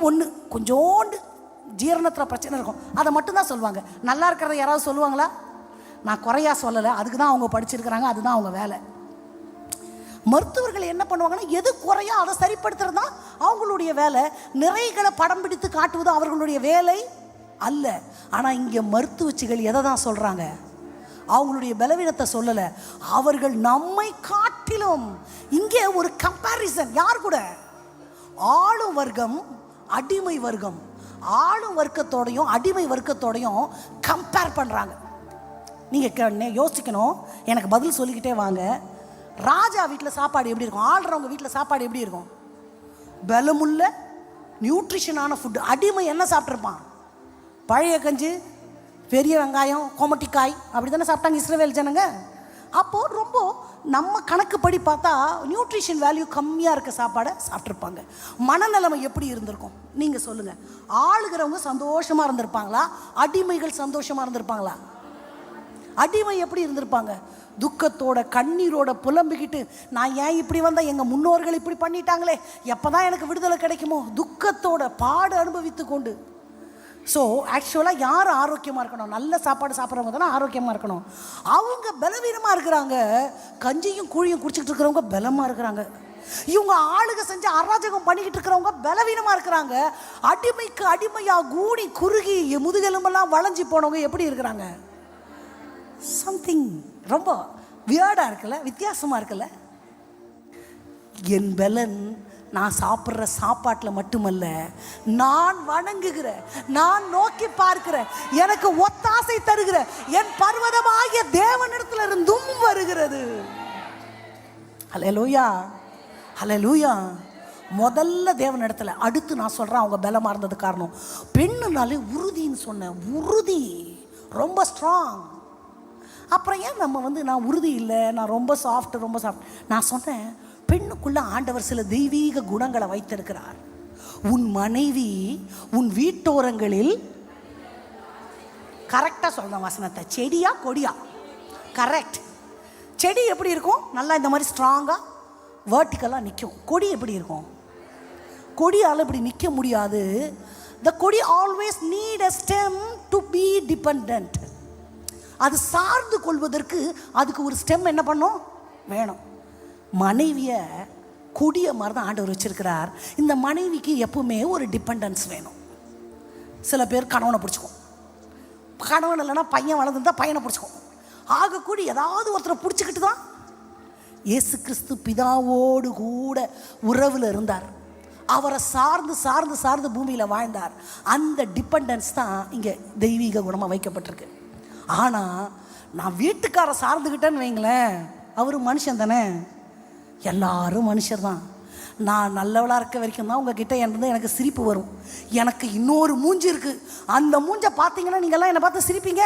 Speaker 1: ஒன்று கொஞ்சோண்டு ஜீரணத்தில் பிரச்சனை இருக்கும், அதை மட்டும்தான் சொல்லுவாங்க. நல்லா இருக்கிறத யாராவது சொல்லுவாங்களா? நான் குறையா சொல்லலை, அதுக்கு தான் அவங்க படிச்சிருக்கிறாங்க, அதுதான் அவங்க வேலை. மருத்துவர்கள் என்ன பண்ணுவாங்கன்னா, எது குறையோ அதை சரிப்படுத்துறது தான் அவங்களுடைய வேலை. நிறைகளை படம் பிடித்து காட்டுவது அவர்களுடைய வேலை அல்ல. ஆனால் இங்கே மருத்துவச்சிகள் எதை தான் சொல்கிறாங்க? அவங்களுடைய பலவீனத்தை சொல்லலை, அவர்கள் நம்மை காட்டிலும். இங்கே ஒரு கம்பேரிசன் யார் கூட? ஆளும் வர்க்கம் அடிமை வர்க்கம். ஆளும் வர்க்கத்தோடையும் அடிமை வர்க்கத்தோடையும் கம்பேர் பண்ணுறாங்க. நீங்கள் யோசிக்கணும், எனக்கு பதில் சொல்லிக்கிட்டே வாங்க. ராஜா வீட்டில் சாப்பாடு எப்படி இருக்கும்? ஆளுறவங்க வீட்டில் சாப்பாடு எப்படி இருக்கும்? பலமுள்ள நியூட்ரிஷனான ஃபுட்டு. அடிமை என்ன சாப்பிட்ருப்பான்? பழைய கஞ்சி, பெரிய வெங்காயம், கோமட்டிக்காய், அப்படி தானே சாப்பிட்டாங்க இஸ்ரவேல் ஜனங்க. அப்போது ரொம்ப நம்ம கணக்குப்படி பார்த்தா நியூட்ரிஷன் வேல்யூ கம்மியாக இருக்க சாப்பாடை சாப்பிட்ருப்பாங்க. மனநிலைமை எப்படி இருந்திருக்கும் நீங்கள் சொல்லுங்கள்? ஆளுகிறவங்க சந்தோஷமாக இருந்திருப்பாங்களா? அடிமைகள் சந்தோஷமாக இருந்திருப்பாங்களா? அடிமை எப்படி இருந்திருப்பாங்க? துக்கத்தோட கண்ணீரோட புலம்பிக்கிட்டு, நான் ஏன் இப்படி வந்தால், எங்கள் முன்னோர்கள் இப்படி பண்ணிட்டாங்களே, எப்போ தான் எனக்கு விடுதலை கிடைக்குமோ, துக்கத்தோட பாடு அனுபவித்து கொண்டு. ஸோ ஆக்சுவலாக யார் ஆரோக்கியமாக இருக்கணும்? நல்ல சாப்பாடு சாப்பிட்றவங்க தானே ஆரோக்கியமாக இருக்கணும். அவங்க பலவீனமாக இருக்கிறாங்க. கஞ்சியும் கூழியும் குடிச்சிக்கிட்டு இருக்கிறவங்க பலமாக இருக்கிறாங்க. இவங்க ஆளுக செஞ்சு அராஜகம் பண்ணிக்கிட்டு இருக்கிறவங்க பலவீனமாக இருக்கிறாங்க. அடிமைக்கு அடிமையாக கூடி குறுகி முதுகெலும்பெல்லாம் வளைஞ்சி போனவங்க எப்படி இருக்கிறாங்க? சம்திங் ரொம்ப வியர்டாக இருக்குல்ல, வித்தியாசமாக இருக்குல்ல. என் பலன் நான் சாப்பிட்ற சாப்பாட்டில் மட்டுமல்ல, நான் வணங்குகிற, நான் நோக்கி பார்க்கிற, எனக்கு ஒத்தாசை தருகிற என் பர்வதமாகிய தேவனிடத்தில் இருந்தும் வருகிறது. ஹல்லேலூயா, ஹல்லேலூயா. முதல்ல தேவன் இடத்துல. அடுத்து நான் சொல்கிறேன் அவங்க பலமாக இருந்தது காரணம். பெண்ணுனாலே உறுதின்னு சொன்னேன். உறுதி, ரொம்ப ஸ்ட்ராங். அப்புறம் ஏன் நம்ம நான் உறுதி இல்லை, நான் ரொம்ப சாஃப்ட். நான் சொன்னேன், பெண்ணுக்குள்ள ஆண்டவர் சில தெய்வீக குணங்களை வைத்திருக்கிறார். உன் மனைவி உன் வீட்டோரங்களில், கரெக்டாக சொல்கிறேன் வசனத்தை, செடியா கொடியா? கரெக்ட். செடி எப்படி இருக்கும்? நல்லா இந்த மாதிரி ஸ்ட்ராங்காக வேர்ட்டிக்கலாக நிற்கும். கொடி எப்படி இருக்கும்? கொடியால் இப்படி நிற்க முடியாது. த கொடி always need a stem to be depend. அது சார்ந்து கொள்வதற்கு அதுக்கு ஒரு ஸ்டெம் என்ன பண்ணும்? வேணும். மனைவியை கொடிய மாதிரி தான் ஆண்டவர் வச்சிருக்கிறார். இந்த மனைவிக்கு எப்பவுமே ஒரு டிபெண்டன்ஸ் வேணும். சில பேர் கணவனை பிடிச்சிக்கும், கணவன் இல்லைன்னா பையன் வளர்ந்துருந்தா பையனை பிடிச்சிக்கும். ஆகக்கூடி ஏதாவது ஒருத்தரை பிடிச்சிக்கிட்டு தான். இயேசு கிறிஸ்து பிதாவோடு கூட உறவில் இருந்தார். அவரை சார்ந்து சார்ந்து சார்ந்து பூமியில் வாழ்ந்தார். அந்த டிபெண்டன்ஸ் தான் இங்கே தெய்வீக குணமாக வைக்கப்பட்டிருக்கு. ஆனால் நான் வீட்டுக்காரை சார்ந்துக்கிட்டேன்னு வைங்களேன், அவர் மனுஷன் தானே, எல்லாரும் மனுஷர் தான். நான் நல்லவளாக இருக்க வரைக்கும் தான் உங்ககிட்ட இருந்து எனக்கு சிரிப்பு வரும். எனக்கு இன்னொரு மூஞ்சி இருக்குது, அந்த மூஞ்சை பார்த்தீங்கன்னா நீங்கள்லாம் என்னை பார்த்து சிரிப்பீங்க.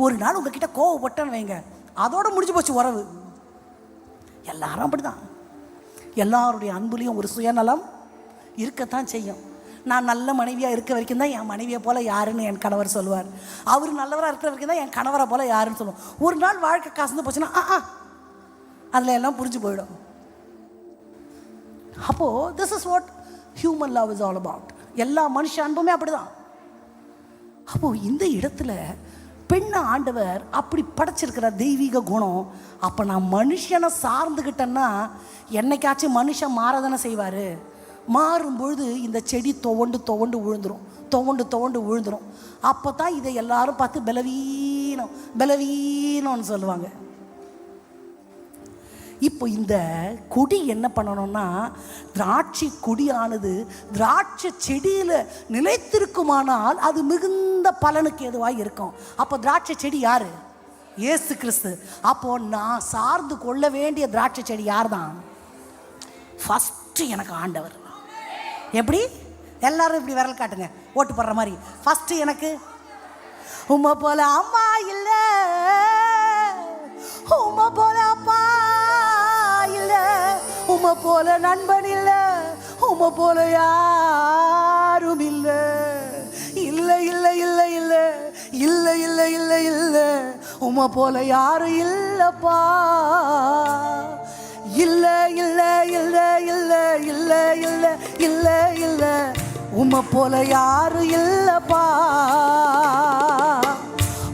Speaker 1: ஒரு நாள் உங்ககிட்ட கோவப்பட்டேன்னு வைங்க, அதோட முடிஞ்சு போச்சு உறவு. எல்லாரும் அப்படி தான். எல்லாருடைய அன்புலேயும் ஒரு சுயநலம் இருக்கத்தான் செய்யும். நான் நல்ல மனைவியாக இருக்க வரைக்கும் தான் என் மனைவியை போல் யாருன்னு என் கணவர் சொல்லுவார். அவர் நல்லவராக இருக்கிற வரைக்கும் தான் என் கணவரை போல் யாருன்னு சொல்லுவோம். ஒரு நாள் வாழ்க்கை கசந்து போச்சுன்னா அதில் எல்லாம் புரிஞ்சு போயிடும். அப்போது this is what human love is all about. எல்லா மனுஷ அன்புமே அப்படி தான். அப்போது இந்த இடத்துல பெண்ணை ஆண்டவர் அப்படி படைச்சிருக்கிற தெய்வீக குணம். அப்போ நான் மனுஷனை சார்ந்துக்கிட்டேன்னா என்னைக்காச்சும் மனுஷன் மாறதானே செய்வார். மாறும்பொழுது இந்த செடி துவண்டு துவண்டு விழுந்துடும். அப்போ தான் இதை எல்லாரும் பார்த்து பலவீனம்னு சொல்லுவாங்க. இப்போ இந்த கொடி என்ன பண்ணணும்னா, திராட்சை கொடியானது திராட்சை செடியில் நிலைத்திருக்குமானால் அது மிகுந்த பலனுக்கு எதுவாக இருக்கும். அப்போ திராட்சை செடி யாரு? இயேசு கிறிஸ்து. அப்போ நான் சார்ந்து கொள்ள வேண்டிய திராட்சை செடி யார் தான்? ஃபஸ்ட்டு எனக்கு ஆண்டவர். எப்படி? எல்லாரும் இப்படி விரல் காட்டுங்க, ஓட்டு போடுற மாதிரி. ஃபஸ்ட்டு எனக்கு உம்மை போல அம்மா இல்லை, உம்மை போல அப்பா இல்லை, உம்மை போல நண்பன் இல்லை, உம்மை போல யாரும் இல்லை. இல்லை இல்லை இல்லை இல்லை இல்லை இல்லை இல்லை இல்லை, உம்மை போல யாரும் இல்லைப்பா. இல்லை இல்லை இல்லை இல்லை இல்லை இல்லை இல்லை இல்லை, உம்மை போல யாரும் இல்லைப்பா.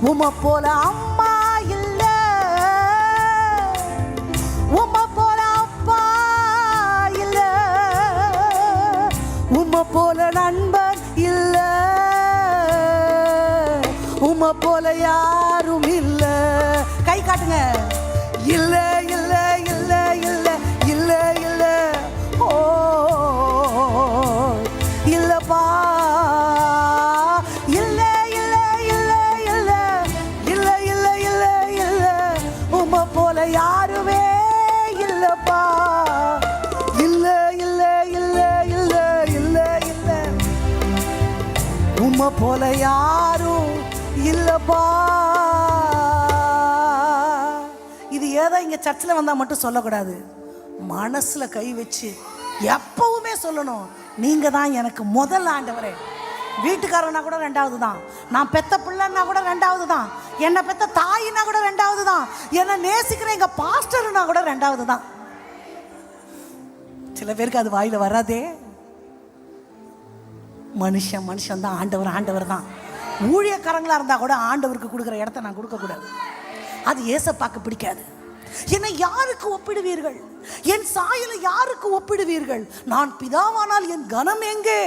Speaker 1: உம்மை போல அம்மா இல்லை, உம்மை போல அப்பா இல்லை, உம்மை போல நண்பன் இல்லை, உம்மை போல யாரும் இல்லை. கை காட்டுங்க. இல்லை இல்லை இல்லை இல்லை இல்லை இல்லை, ஓ இல்லப்பா. இல்லை இல்லை இல்லை இல்லை இல்லை இல்லை இல்லை இல்லை, உம்மை போல யாருமே இல்லப்பா. இல்லை இல்லை இல்லை இல்லை இல்லை இல்லை, உம்மை போல யாரும் இல்லப்பா. இது ஏதோ இங்கே சர்ச்சில் வந்தால் மட்டும் சொல்லக்கூடாது, மனசில் கை வச்சு எப்பவுமே சொல்லணும், நீங்கள் தான் எனக்கு முதல் ஆண்டவரே. வீட்டுக்காரனா கூட ரெண்டாவது தான், நான் பெத்த பிள்ளைன்னா கூட ரெண்டாவது தான், என்னை பெத்த தாயினா கூட ரெண்டாவது தான், என்னை நேசிக்கிற எங்கள் பாஸ்டர்னா கூட ரெண்டாவது தான். சில பேருக்கு அது வாயில் வராதே. மனுஷன் தான், ஆண்டவர் தான். ஊழியக்காரங்களாக இருந்தால் கூட ஆண்டவருக்கு கொடுக்குற இடத்த நான் கொடுக்கக்கூடாது. அது ஏசப்பாக்கு பிடிக்காது. என்னை யாருக்கு ஒப்பிடுவீர்கள்? என் சாயலை யாருக்கு ஒப்பிடுவீர்கள்? நான் பிதாவானால் என் கனம் எங்கே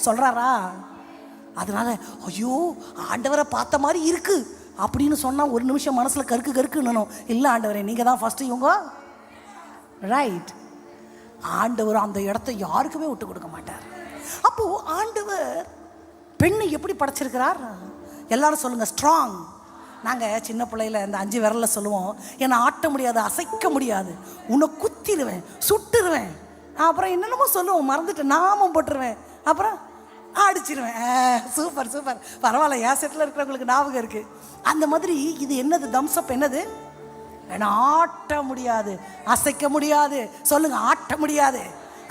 Speaker 1: சொல்றாரா? அதனால ஐயோ ஆண்டவரை பார்த்த மாதிரி இருக்கு அப்படின்னு சொன்னால் ஒரு நிமிஷம் மனசில் கருக்குன்னு. இல்லை ஆண்டவரே நீங்கள் தான் ஃபஸ்ட்டு, இவங்க ரைட். ஆண்டவர் அந்த இடத்த யாருக்குமே விட்டு கொடுக்க மாட்டார். அப்போது ஆண்டவர் பெண்ணை எப்படி படைச்சிருக்கிறார்? எல்லாரும் சொல்லுங்க, ஸ்ட்ராங். நாங்கள் சின்ன பிள்ளையில இந்த 5 விரலில் சொல்லுவோம், என்னை ஆட்ட முடியாது, அசைக்க முடியாது, உன்னை குத்திடுவேன், சுட்டுருவேன், அப்புறம் என்னென்னமோ சொல்லுவோம், மறந்துட்டு நாமம் போட்டுருவேன், அப்புறம் அடிச்சிருவேன். சூப்பர் சூப்பர், பரவாயில்ல, என் செட்டில் இருக்கிறவங்களுக்கு ஞாபகம் இருக்குது. அந்த மாதிரி இது என்னது, தம்ஸ்அப் என்னது, ஆட்ட முடியாது, அசைக்க முடியாது. சொல்லுங்க, ஆட்ட முடியாது,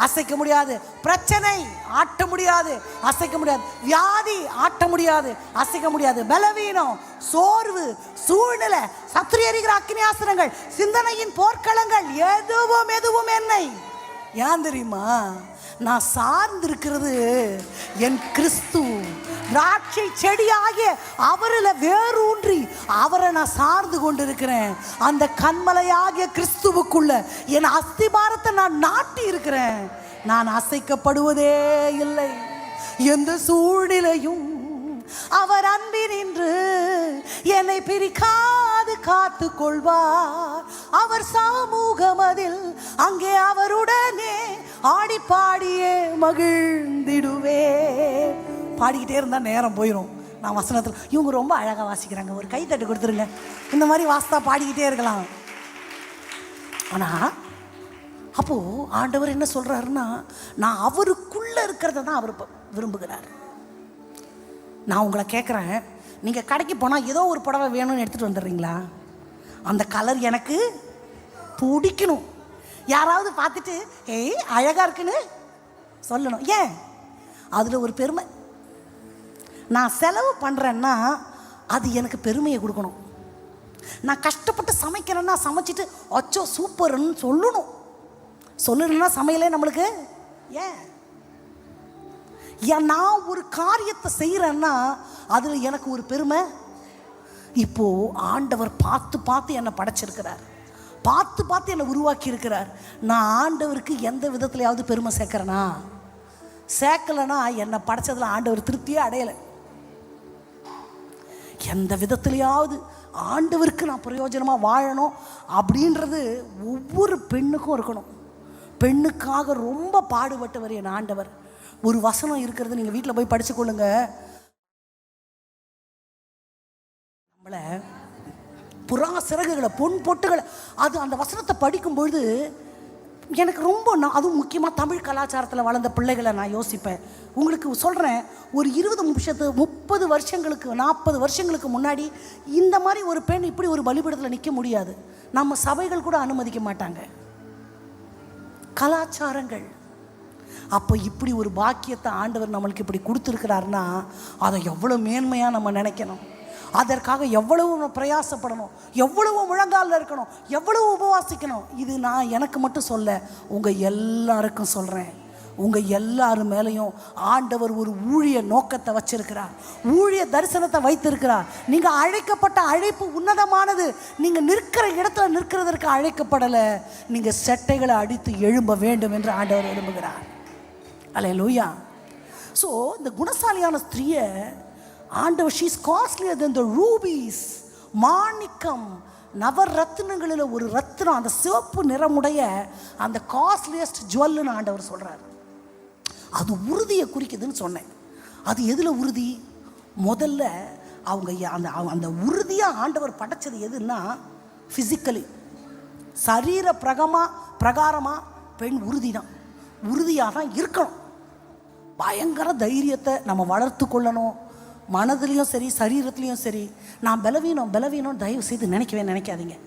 Speaker 1: அசைக்க முடியாது. பிரச்சனை ஆட்ட முடியாது, அசைக்க முடியாது. வியாதி ஆட்ட முடியாது, அசைக்க முடியாது. பலவீனம், சோர்வு, சூழ்நிலை, சத்துரு எறிகிற அக்கினியாஸ்திரங்கள், சிந்தனையின் போர்க்களங்கள், எதுவும் என்னை, ஏன் தெரியுமா, நான் சார்ந்திருக்கிறது என் கிறிஸ்து. திராட்சை செடியாகிய அவரில் வேரூன்றி அவரை நான் சார்ந்து கொண்டிருக்கிறேன். அந்த கண்மலையாகிய கிறிஸ்துவுக்குள்ள என் அஸ்திபாரத்தை நான் நாட்டி இருக்கிறேன். நான் அசைக்கப்படுவதே இல்லை. எந்த சூழ்நிலையும் அவர் அன்பினின்று என்னை பிரிக்காது காத்து கொள்வார். அவர் சமூகமதில் அங்கே அவருடனே ஆடி பாடியே மகிழ்ந்திடுவே. பாடிக்கிட்டே இருந்தால் நேரம் போயிடும். நான் வசனத்தில் இவங்க ரொம்ப அழகாக வாசிக்கிறாங்க, ஒரு கைத்தட்டு கொடுத்துருங்க. இந்த மாதிரி வாசித்தா பாடிக்கிட்டே இருக்கலாம். ஆனால் அப்போது ஆண்டவர் என்ன சொல்கிறாருன்னா, நான் அவருக்குள்ளே இருக்கிறத தான் அவர் விரும்புகிறார். நான் உங்களை கேட்குறேன், நீங்கள் கடைக்கு போனால் ஏதோ ஒரு புடவை வேணும்னு எடுத்துகிட்டு வந்துடுறீங்களா? அந்த கலர் எனக்கு பிடிக்கணும். யாராவது பார்த்துட்டு ஏய் அழகாக இருக்குன்னு சொல்லணும். ஏன்? அதில் ஒரு பெருமை. நான் செலவு பண்ணுறேன்னா அது எனக்கு பெருமையை கொடுக்கணும். நான் கஷ்டப்பட்டு சமைக்கிறேன்னா சமைச்சிட்டு அச்சோ சூப்பர்ன்னு சொல்லணும்னா சமையலே நம்மளுக்கு ஏன்? நான் ஒரு காரியத்தை செய்கிறேன்னா அதில் எனக்கு ஒரு பெருமை. இப்போது ஆண்டவர் பார்த்து என்னை படைச்சிருக்கிறார், பார்த்து என்னை உருவாக்கி இருக்கிறார். நான் ஆண்டவருக்கு எந்த விதத்துலையாவது பெருமை சேர்க்கிறேனா? சேர்க்கலைன்னா என்னை படைச்சதில் ஆண்டவர் திருப்தியே அடையலை. எந்த விதத்துலையாவது ஆண்டவருக்கு நான் பிரயோஜனமாக வாழணும் அப்படின்றது ஒவ்வொரு பெண்ணுக்கும் இருக்கணும். பெண்ணுக்காக ரொம்ப பாடுபட்டவர் என் ஆண்டவர். ஒரு வசனம் இருக்கிறது, நீங்கள் வீட்டில் போய் படிச்சுக்கொள்ளுங்க. நம்மளை புறா சிறகுகளை, பொன் பொட்டுகளை, அது அந்த வசனத்தை படிக்கும்பொழுது எனக்கு ரொம்ப, அதுவும் முக்கியமாக தமிழ் கலாச்சாரத்தில் வளர்ந்த பிள்ளைகளை நான் யோசிப்பேன். உங்களுக்கு சொல்கிறேன், ஒரு 30 வருஷங்களுக்கு 40 வருஷங்களுக்கு முன்னாடி இந்த மாதிரி ஒரு பெண் இப்படி ஒரு பலிபீடத்தில் நிற்க முடியாது. நம்ம சபைகள் கூட அனுமதிக்க மாட்டாங்க, கலாச்சாரங்கள். அப்போ இப்படி ஒரு பாக்கியத்தை ஆண்டவர் நம்மளுக்கு இப்படி கொடுத்துருக்கிறாருன்னா அதை எவ்வளோ மேன்மையாக நம்ம நினைக்கணும். அதற்காக எவ்வளவு பிரயாசப்படணும், எவ்வளவு முழங்காலில் இருக்கணும், எவ்வளவு உபவாசிக்கணும். இது நான் எனக்கு மட்டும் சொல்ல, உங்கள் எல்லாருக்கும் சொல்கிறேன். உங்கள் எல்லாரும் மேலேயும் ஆண்டவர் ஒரு ஊழிய நோக்கத்தை வச்சிருக்கிறார், ஊழிய தரிசனத்தை வைத்திருக்கிறார். நீங்கள் அழைக்கப்பட்ட அழைப்பு உன்னதமானது. நீங்கள் நிற்கிற இடத்துல நிற்கிறதற்கு அழைக்கப்படலை, நீங்கள் செட்டைகளை அடித்து எழும்ப வேண்டும் என்று ஆண்டவர் விரும்புகிறார். அல்லேலூயா. ஸோ இந்த குணசாலியான ஸ்திரீயை ஆண்டவர், she is costlier than the rubies, மாணிக்கம், நவரத்னங்களில் ஒரு ரத்னம், அந்த சிவப்பு நிறமுடைய அந்த காஸ்ட்லியஸ்ட் ஜுவல்னு ஆண்டவர் சொல்கிறார். அது உறுதியை குறிக்குதுன்னு சொன்னேன். அது எதில் உறுதி? முதல்ல அவங்க அந்த உறுதியாக ஆண்டவர் படைச்சது எதுன்னா ஃபிசிக்கலி, சரீர பிரகாரமாக பெண் உறுதி தான், உறுதியாக தான் இருக்கணும். பயங்கர தைரியத்தை நம்ம வளர்த்து கொள்ளணும், மனதிலையும் சரி சரீரத்துலேயும் சரி. நான் பலவீனம் தயவு செய்து நினைக்காதீங்க.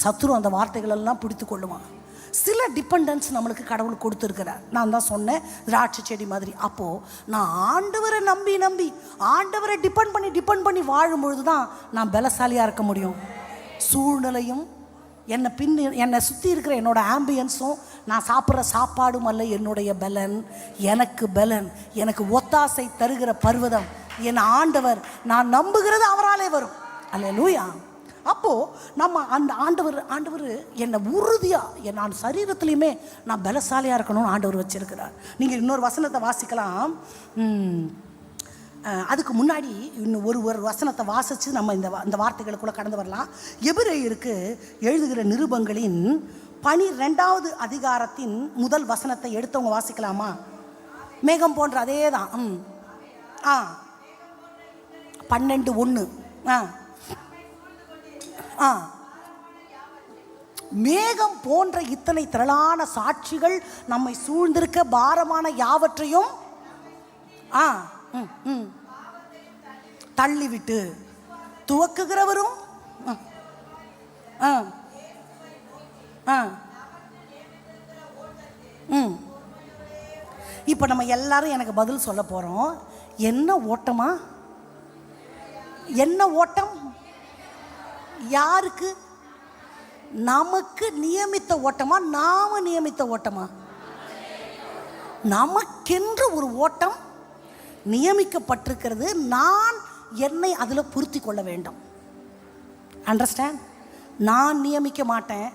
Speaker 1: சத்துரு அந்த வார்த்தைகளெல்லாம் பிடித்து கொள்ளுவான். சில டிபெண்டன்ஸ் நம்மளுக்கு கடவுள் கொடுத்துருக்கிறார். நான் தான் சொன்னேன், திராட்சை செடி மாதிரி. அப்போது நான் ஆண்டவரை நம்பி ஆண்டவரை டிபெண்ட் பண்ணி வாழும்பொழுது தான் நான் பலசாலியாக இருக்க முடியும். சூழ்நிலையும் என்னை சுற்றி இருக்கிற என்னோட ஆம்பியன்ஸும் நான் சாப்பிட்ற சாப்பாடும் அல்ல என்னுடைய பலன். எனக்கு ஒத்தாசை தருகிற பர்வதம் என் ஆண்டவர். நான் நம்புகிறது அவராலே வரும். அல்லேலூயா. அப்போது நம்ம அந்த ஆண்டவர் என்னை உறுதியாக, நான் சரீரத்துலேயுமே நான் பலசாலியாக இருக்கணும்னு ஆண்டவர் வச்சிருக்கிறார். நீங்கள் இன்னொரு வசனத்தை வாசிக்கலாம். அதுக்கு முன்னாடி இன்னும் ஒரு வசனத்தை வாசித்து நம்ம இந்த வார்த்தைகளுக்குள்ளே கடந்து வரலாம். எபிரேயருக்கு எழுதுகிற நிருபங்களின் 12வது அதிகாரத்தின் முதல் வசனத்தை எடுத்தவங்க வாசிக்கலாமா? மேகம் போன்ற அதே தான். 12:1. மேகம் போன்ற இத்தனை திரளான சாட்சிகள் நம்மை சூழ்ந்திருக்க பாரமான யாவற்றையும் தள்ளிவிட்டு துவக்குகிறவரும் இப்போ நம்ம எல்லாரும் எனக்கு பதில் சொல்ல போகிறோம். என்ன ஓட்டமா? என்ன ஓட்டம்? யாருக்கு? நமக்கு நியமித்த ஓட்டமா? நாம நியமித்த ஓட்டமா? நமக்கென்று ஒரு ஓட்டம் நியமிக்கப்பட்டிருக்கிறது. நான் என்னை அதில் பொருத்தி கொள்ள வேண்டும். அண்டர்ஸ்டாண்ட்? நான் நியமிக்க மாட்டேன்.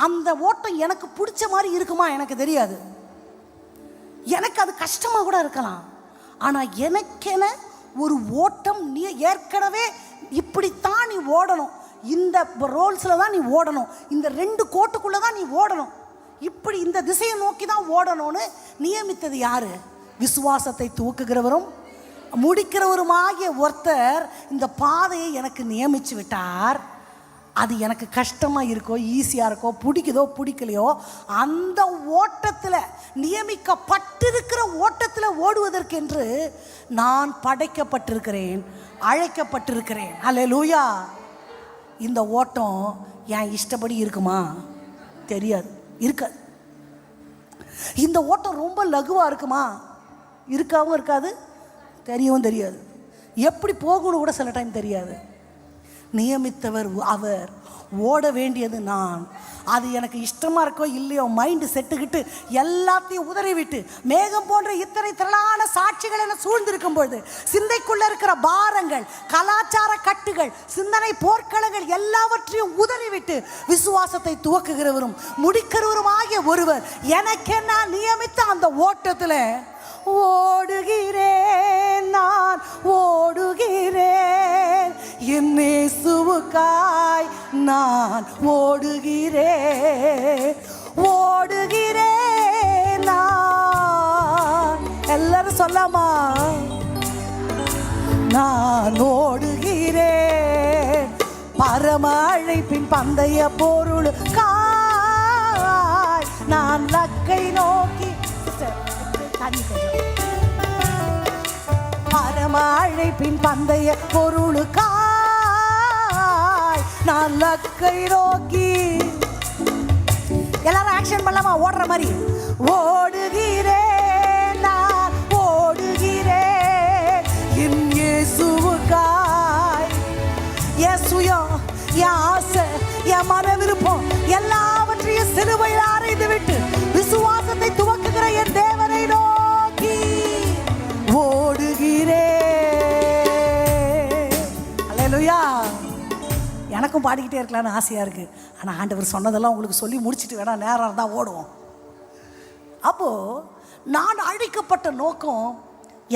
Speaker 1: அந்த ஓட்டம் எனக்கு பிடிச்ச மாதிரி இருக்குமா எனக்கு தெரியாது. எனக்கு அது கஷ்டமாக கூட இருக்கலாம். ஆனால் எனக்கென ஒரு ஓட்டம் நீ ஏற்கனவே இப்படித்தான் நீ ஓடணும், இந்த ரோல்ஸில் தான் நீ ஓடணும், இந்த 2 கோட்டுக்குள்ளே தான் நீ ஓடணும், இப்படி இந்த திசையை நோக்கி தான் ஓடணும்னு நியமித்தது யாரு? விசுவாசத்தை துவக்குகிறவரும் முடிக்கிறவருமாகிய ஒருத்தர் இந்த பாதையை எனக்கு நியமித்து விட்டார். அது எனக்கு கஷ்டமாக இருக்கோ ஈஸியாக இருக்கோ பிடிக்குதோ பிடிக்கலையோ அந்த ஓட்டத்தில் நியமிக்கப்பட்டிருக்கிற ஓட்டத்தில் ஓடுவதற்கென்று நான் படைக்கப்பட்டிருக்கிறேன், அழைக்கப்பட்டிருக்கிறேன். அல்லேலூயா. இந்த ஓட்டம் என் இஷ்டப்படி இருக்குமா? தெரியாது, இருக்காது. இந்த ஓட்டம் ரொம்ப லகுவாக இருக்குமா? இருக்காவும் இருக்காது, தெரியவும் தெரியாது. எப்படி போகணும் கூட சில டைம் தெரியாது. நியமித்தவர் அவர், ஓட வேண்டியது நான். அது எனக்கு இஷ்டமாக இருக்கோ இல்லையோ மைண்டு செட்டுக்கிட்டு எல்லாத்தையும் உதறிவிட்டு மேகம் போன்ற இத்தனை திரளான சாட்சிகள் என சூழ்ந்திருக்கும் பொழுது சிந்தைக்குள்ள இருக்கிற பாரங்கள், கலாச்சார கட்டுகள், சிந்தனை போர்க்களங்கள் எல்லாவற்றையும் உதறிவிட்டு விசுவாசத்தை துவக்குகிறவரும் முடிக்கிறவரும் ஆகிய ஒருவர் எனக்கென்ன நியமித்த அந்த ஓட்டத்தில் ஓடுகிறேன், நான் ஓடுகிறேன், என் இயேசுவுக்காய் நான் ஓடுகிறேன், ஓடுகிறேன் நான். எல்லாரும் சொல்லாமா? நான் ஓடுகிறேன் பரம அழைப்பின் பந்தய பொருளுக்காய் நான் லக்கை நோக்கி. பரம அழைப்பின் பந்தய பொருளுக்காய் நான் லக்கை நோக்கி. எல்லாரும் ஆக்ஷன் பண்ணலாமா? ஓடுற மாதிரி ஓடுகிறேன், நான் ஓடுகிறேன், என் இயேசுவுக்காய். என் சுயம், என் ஆசை, என் மன விருப்பம் எல்லாவற்றையும் சிலுவையில் அறைந்து விட்டு விசுவாசத்தை துவக்குகிற என் தேவனை நோக்கி ஓடுகிறேன். அல்லேலூயா. எனக்கும் பாடிக்கிட்டே இருக்கலாம்னு ஆசையாக இருக்குது. ஆனால் ஆண்டவர் சொன்னதெல்லாம் உங்களுக்கு சொல்லி முடிச்சுட்டு வேணா நேரம் இருந்தால் ஓடுவோம். அப்போது நான் அழைக்கப்பட்ட நோக்கம்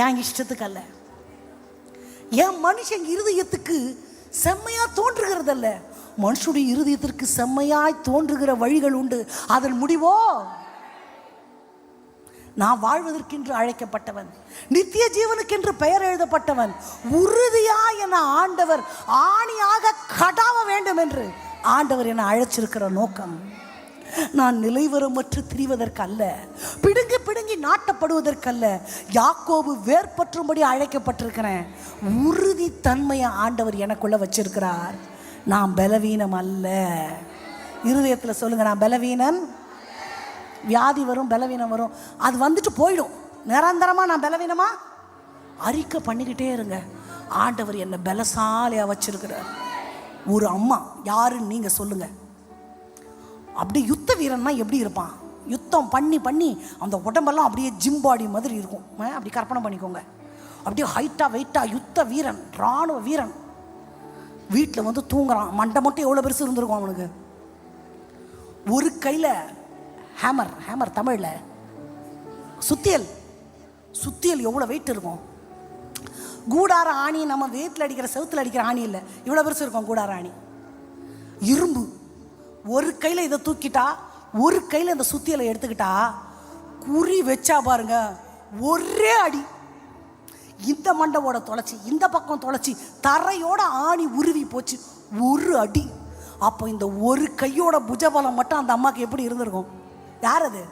Speaker 1: என் இஷ்டத்துக்கு அல்ல, என் மனுஷன் இருதயத்துக்கு செம்மையாக தோன்றுகிறதல்ல. மனுஷனுடைய இருதயத்திற்கு செம்மையாய் தோன்றுகிற வழிகள் உண்டு, அதன் முடிவோ நான் வாழ்வதற்கென்று அழைக்கப்பட்டவன், நித்திய ஜீவனுக்கென்று பெயர் எழுதப்பட்டவன், உறுதியா என ஆண்டவர் ஆணியாக கடாவ வேண்டும் என்று ஆண்டவர் என்னை அழைச்சிருக்கிற நோக்கம் நான் நிலைவரமற்று திரிவதற்கல்ல, பிடுங்கி பிடுங்கி நாட்டப்படுவதற்கல்ல. யாக்கோபு வேர்பற்றும்படி அழைக்கப்பட்டிருக்கிறேன். உறுதி தன்மையை ஆண்டவர் எனக்குள்ள வச்சிருக்கிறார். நான் பலவீனம் அல்ல. இருதயத்தில் சொல்லுங்க, நான் பலவீனன். வியாதி வரும், பலவீனம் வரும், அது வந்துட்டு போயிடும். நிரந்தரமாக நான் பலவீனமா அறிக்கை பண்ணிக்கிட்டே இருங்க. ஆண்டவர் என்னை பலசாலியாக வச்சிருக்கிறார். ஒரு அம்மா யாருன்னு நீங்கள் சொல்லுங்க. அப்படி யுத்த வீரன்னா எப்படி இருப்பான்? யுத்தம் பண்ணி பண்ணி அந்த உடம்பெல்லாம் அப்படியே ஜிம்பாடி மாதிரி இருக்கும். அப்படி கற்பனை பண்ணிக்கோங்க. அப்படியே ஹைட்டாக வெயிட்டாக யுத்த வீரன், இராணுவ வீரன் வீட்டில் வந்து தூங்குறான். மண்டை மட்டும் எவ்வளோ பெருசு இருந்திருக்கும் அவனுக்கு. ஒரு கையில் ஹேமர், ஹேமர் தமிழில் சுத்தியல், சுத்தியல் எவ்வளோ வெயிட் இருக்கும். கூடார ஆணி, நம்ம வீட்டில் அடிக்கிற செவுத்தில் அடிக்கிற ஆணி இல்லை, இவ்வளோ பெருசு இருக்கும் கூடார ஆணி. இரும்பு. ஒரு கையில் இதை தூக்கிட்டா, ஒரு கையில் இந்த சுத்தியலை எடுத்துக்கிட்டா, குறி வச்சா பாருங்க ஒரே அடி. இந்த மண்டவோட தொலைச்சி, இந்த பக்கம் தொலைச்சி, தரையோட ஆணி உருவி போச்சு. ஒரு அடி. அப்போ இந்த ஒரு கையோட புஜபலம் மட்டும் அந்த அம்மாவுக்கு எப்படி இருந்திருக்கும்? யார் அது?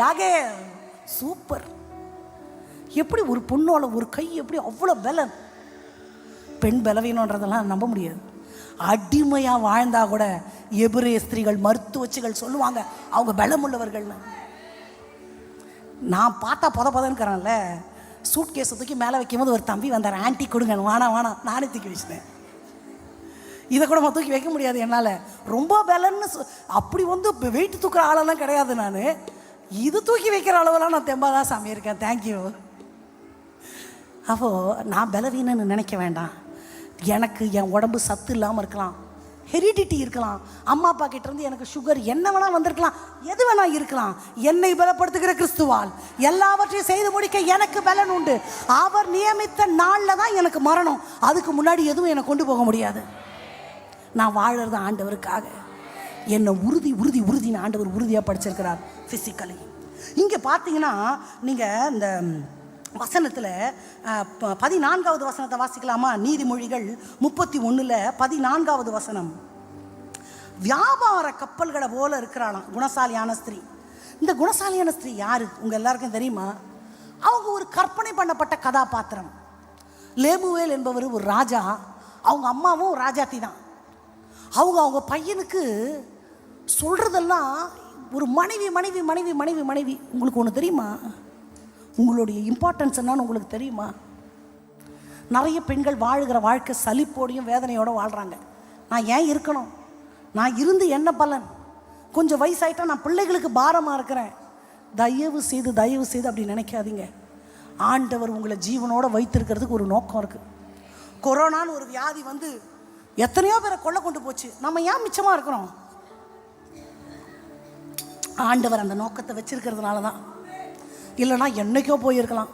Speaker 1: யாகே. சூப்பர். எப்படி ஒரு பொண்ணோட ஒரு கை எப்படி அவ்வளோ பலம்? பெண் பலவீனன்றதெல்லாம் நம்ப முடியாது. அடிமையாக வாழ்ந்தா கூட எபிரேய ஸ்திரீகள் மருத்துவச்சிகள் சொல்லுவாங்க அவங்க பலமுள்ளவர்கள்னு. நான் பார்த்தா புதன்னு சூட் கேஸை தூக்கி மேலே வைக்கும்போது ஒரு தம்பி வந்தார், ஆன்ட்டி கொடுங்க. வேணாம் நானே தூக்கி வச்சிட்டேன். இதை கூட தூக்கி வைக்க முடியாது என்னால், ரொம்ப பலன்னு. அப்படி வெயிட் தூக்குற ஆளெல்லாம் கிடையாது நான். இது தூக்கி வைக்கிற அளவெல்லாம் நான் தெம்பாக தான் சாமி இருக்கேன். தேங்க்யூ. அப்போது நான் பலவீனன்னு நினைக்க வேண்டாம். எனக்கு என் உடம்பு சத்து இல்லாமல் இருக்கலாம், ஹெரிடிட்டி இருக்கலாம், அம்மா அப்பா கிட்ட இருந்து எனக்கு சுகர் என்ன வேணால் வந்திருக்கலாம், எது வேணால் இருக்கலாம். என்னை பலப்படுத்துகிற கிறிஸ்துவால் எல்லாவற்றையும் செய்து முடிக்க எனக்கு பலன் உண்டு. அவர் நியமித்த நாளில் தான் எனக்கு மரணம். அதுக்கு முன்னாடி எதுவும் என்னை கொண்டு போக முடியாது. நான் வாழறது ஆண்டவருக்காக. என்னை உறுதின்னு ஆண்டவர் உறுதியாக படிச்சிருக்கிறார் ஃபிசிக்கலி. இங்கே பார்த்தீங்கன்னா நீங்கள் இந்த வசனத்தில் 14வது வசனத்தை வாசிக்கலாமா? நீதிமொழிகள் 31 14வது வசனம். வியாபார கப்பல்களை போல இருக்கிறாளாம் குணசாலியான ஸ்திரீ. இந்த குணசாலியான ஸ்திரீ யாரு உங்க எல்லாருக்கும் தெரியுமா? அவங்க ஒரு கற்பனை பண்ணப்பட்ட கதாபாத்திரம். லேமுவேல் என்பவர் ஒரு ராஜா, அவங்க அம்மாவும் ராஜாத்தி தான். அவங்க பையனுக்கு சொல்றதெல்லாம் ஒரு மனைவி. உங்களுக்கு ஒன்று தெரியுமா? உங்களுடைய இம்பார்ட்டன்ஸ் என்னன்னு உங்களுக்கு தெரியுமா? நிறைய பெண்கள் வாழுகிற வாழ்க்கை சலிப்போடையும் வேதனையோடு வாழ்கிறாங்க. நான் ஏன் இருக்கணும்? நான் இருந்து என்ன பலன்? கொஞ்சம் வயசாயிட்டா நான் பிள்ளைகளுக்கு பாரமாக இருக்கிறேன். தயவு செய்து அப்படி நினைக்காதீங்க. ஆண்டவர் உங்களை ஜீவனோடு வைத்திருக்கிறதுக்கு ஒரு நோக்கம் இருக்குது. கொரோனான்னு ஒரு வியாதி எத்தனையோ பேரை கொண்டு போச்சு. நம்ம ஏன் மிச்சமாக இருக்கிறோம்? ஆண்டவர் அந்த நோக்கத்தை வச்சிருக்கிறதுனால தான். இல்லைனா என்னைக்கோ போயிருக்கலாம்.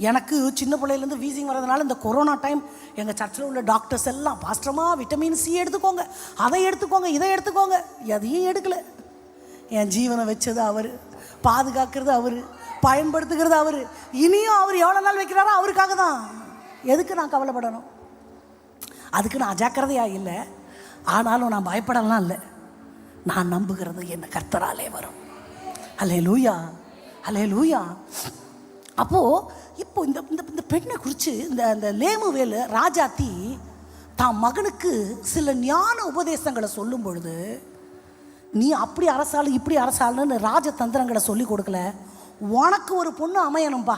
Speaker 1: எனக்கு சின்ன பிள்ளையிலேருந்து வீசிங் வர்றதுனால இந்த கொரோனா டைம் எங்கள் சர்ச்சில் உள்ள டாக்டர்ஸ் எல்லாம், பாஸ்டர்மா விட்டமின் சி எடுத்துக்கோங்க, அதை எடுத்துக்கோங்க, இதை எடுத்துக்கோங்க, எதையும் எடுக்கலை. என் ஜீவனை வச்சது அவர், பாதுகாக்கிறது அவர், பயன்படுத்துகிறது அவர். இனியும் அவர் எவ்வளோ நாள் வைக்கிறாரோ அவருக்காக தான். எதுக்கு நான் கவலைப்படணும்? அதுக்கு நான் அஜாக்கிரதையாக இல்லை, ஆனாலும் நான் பயப்படலாம் இல்லை. நான் நம்புகிறது என்ன கர்த்தராலே வரும். அல்லேலூயா. இப்போ இந்த பெண்ணை குறித்து இந்த லேமுவேல் ராஜாத்தி தான் மகனுக்கு சில ஞான உபதேசங்களை சொல்லும் பொழுது, நீ அப்படி அரசாளு இப்படி அரசாளுன்னு ராஜதந்திரங்களை சொல்லி கொடுக்கல. உனக்கு ஒரு பொண்ணு அமையணும்பா,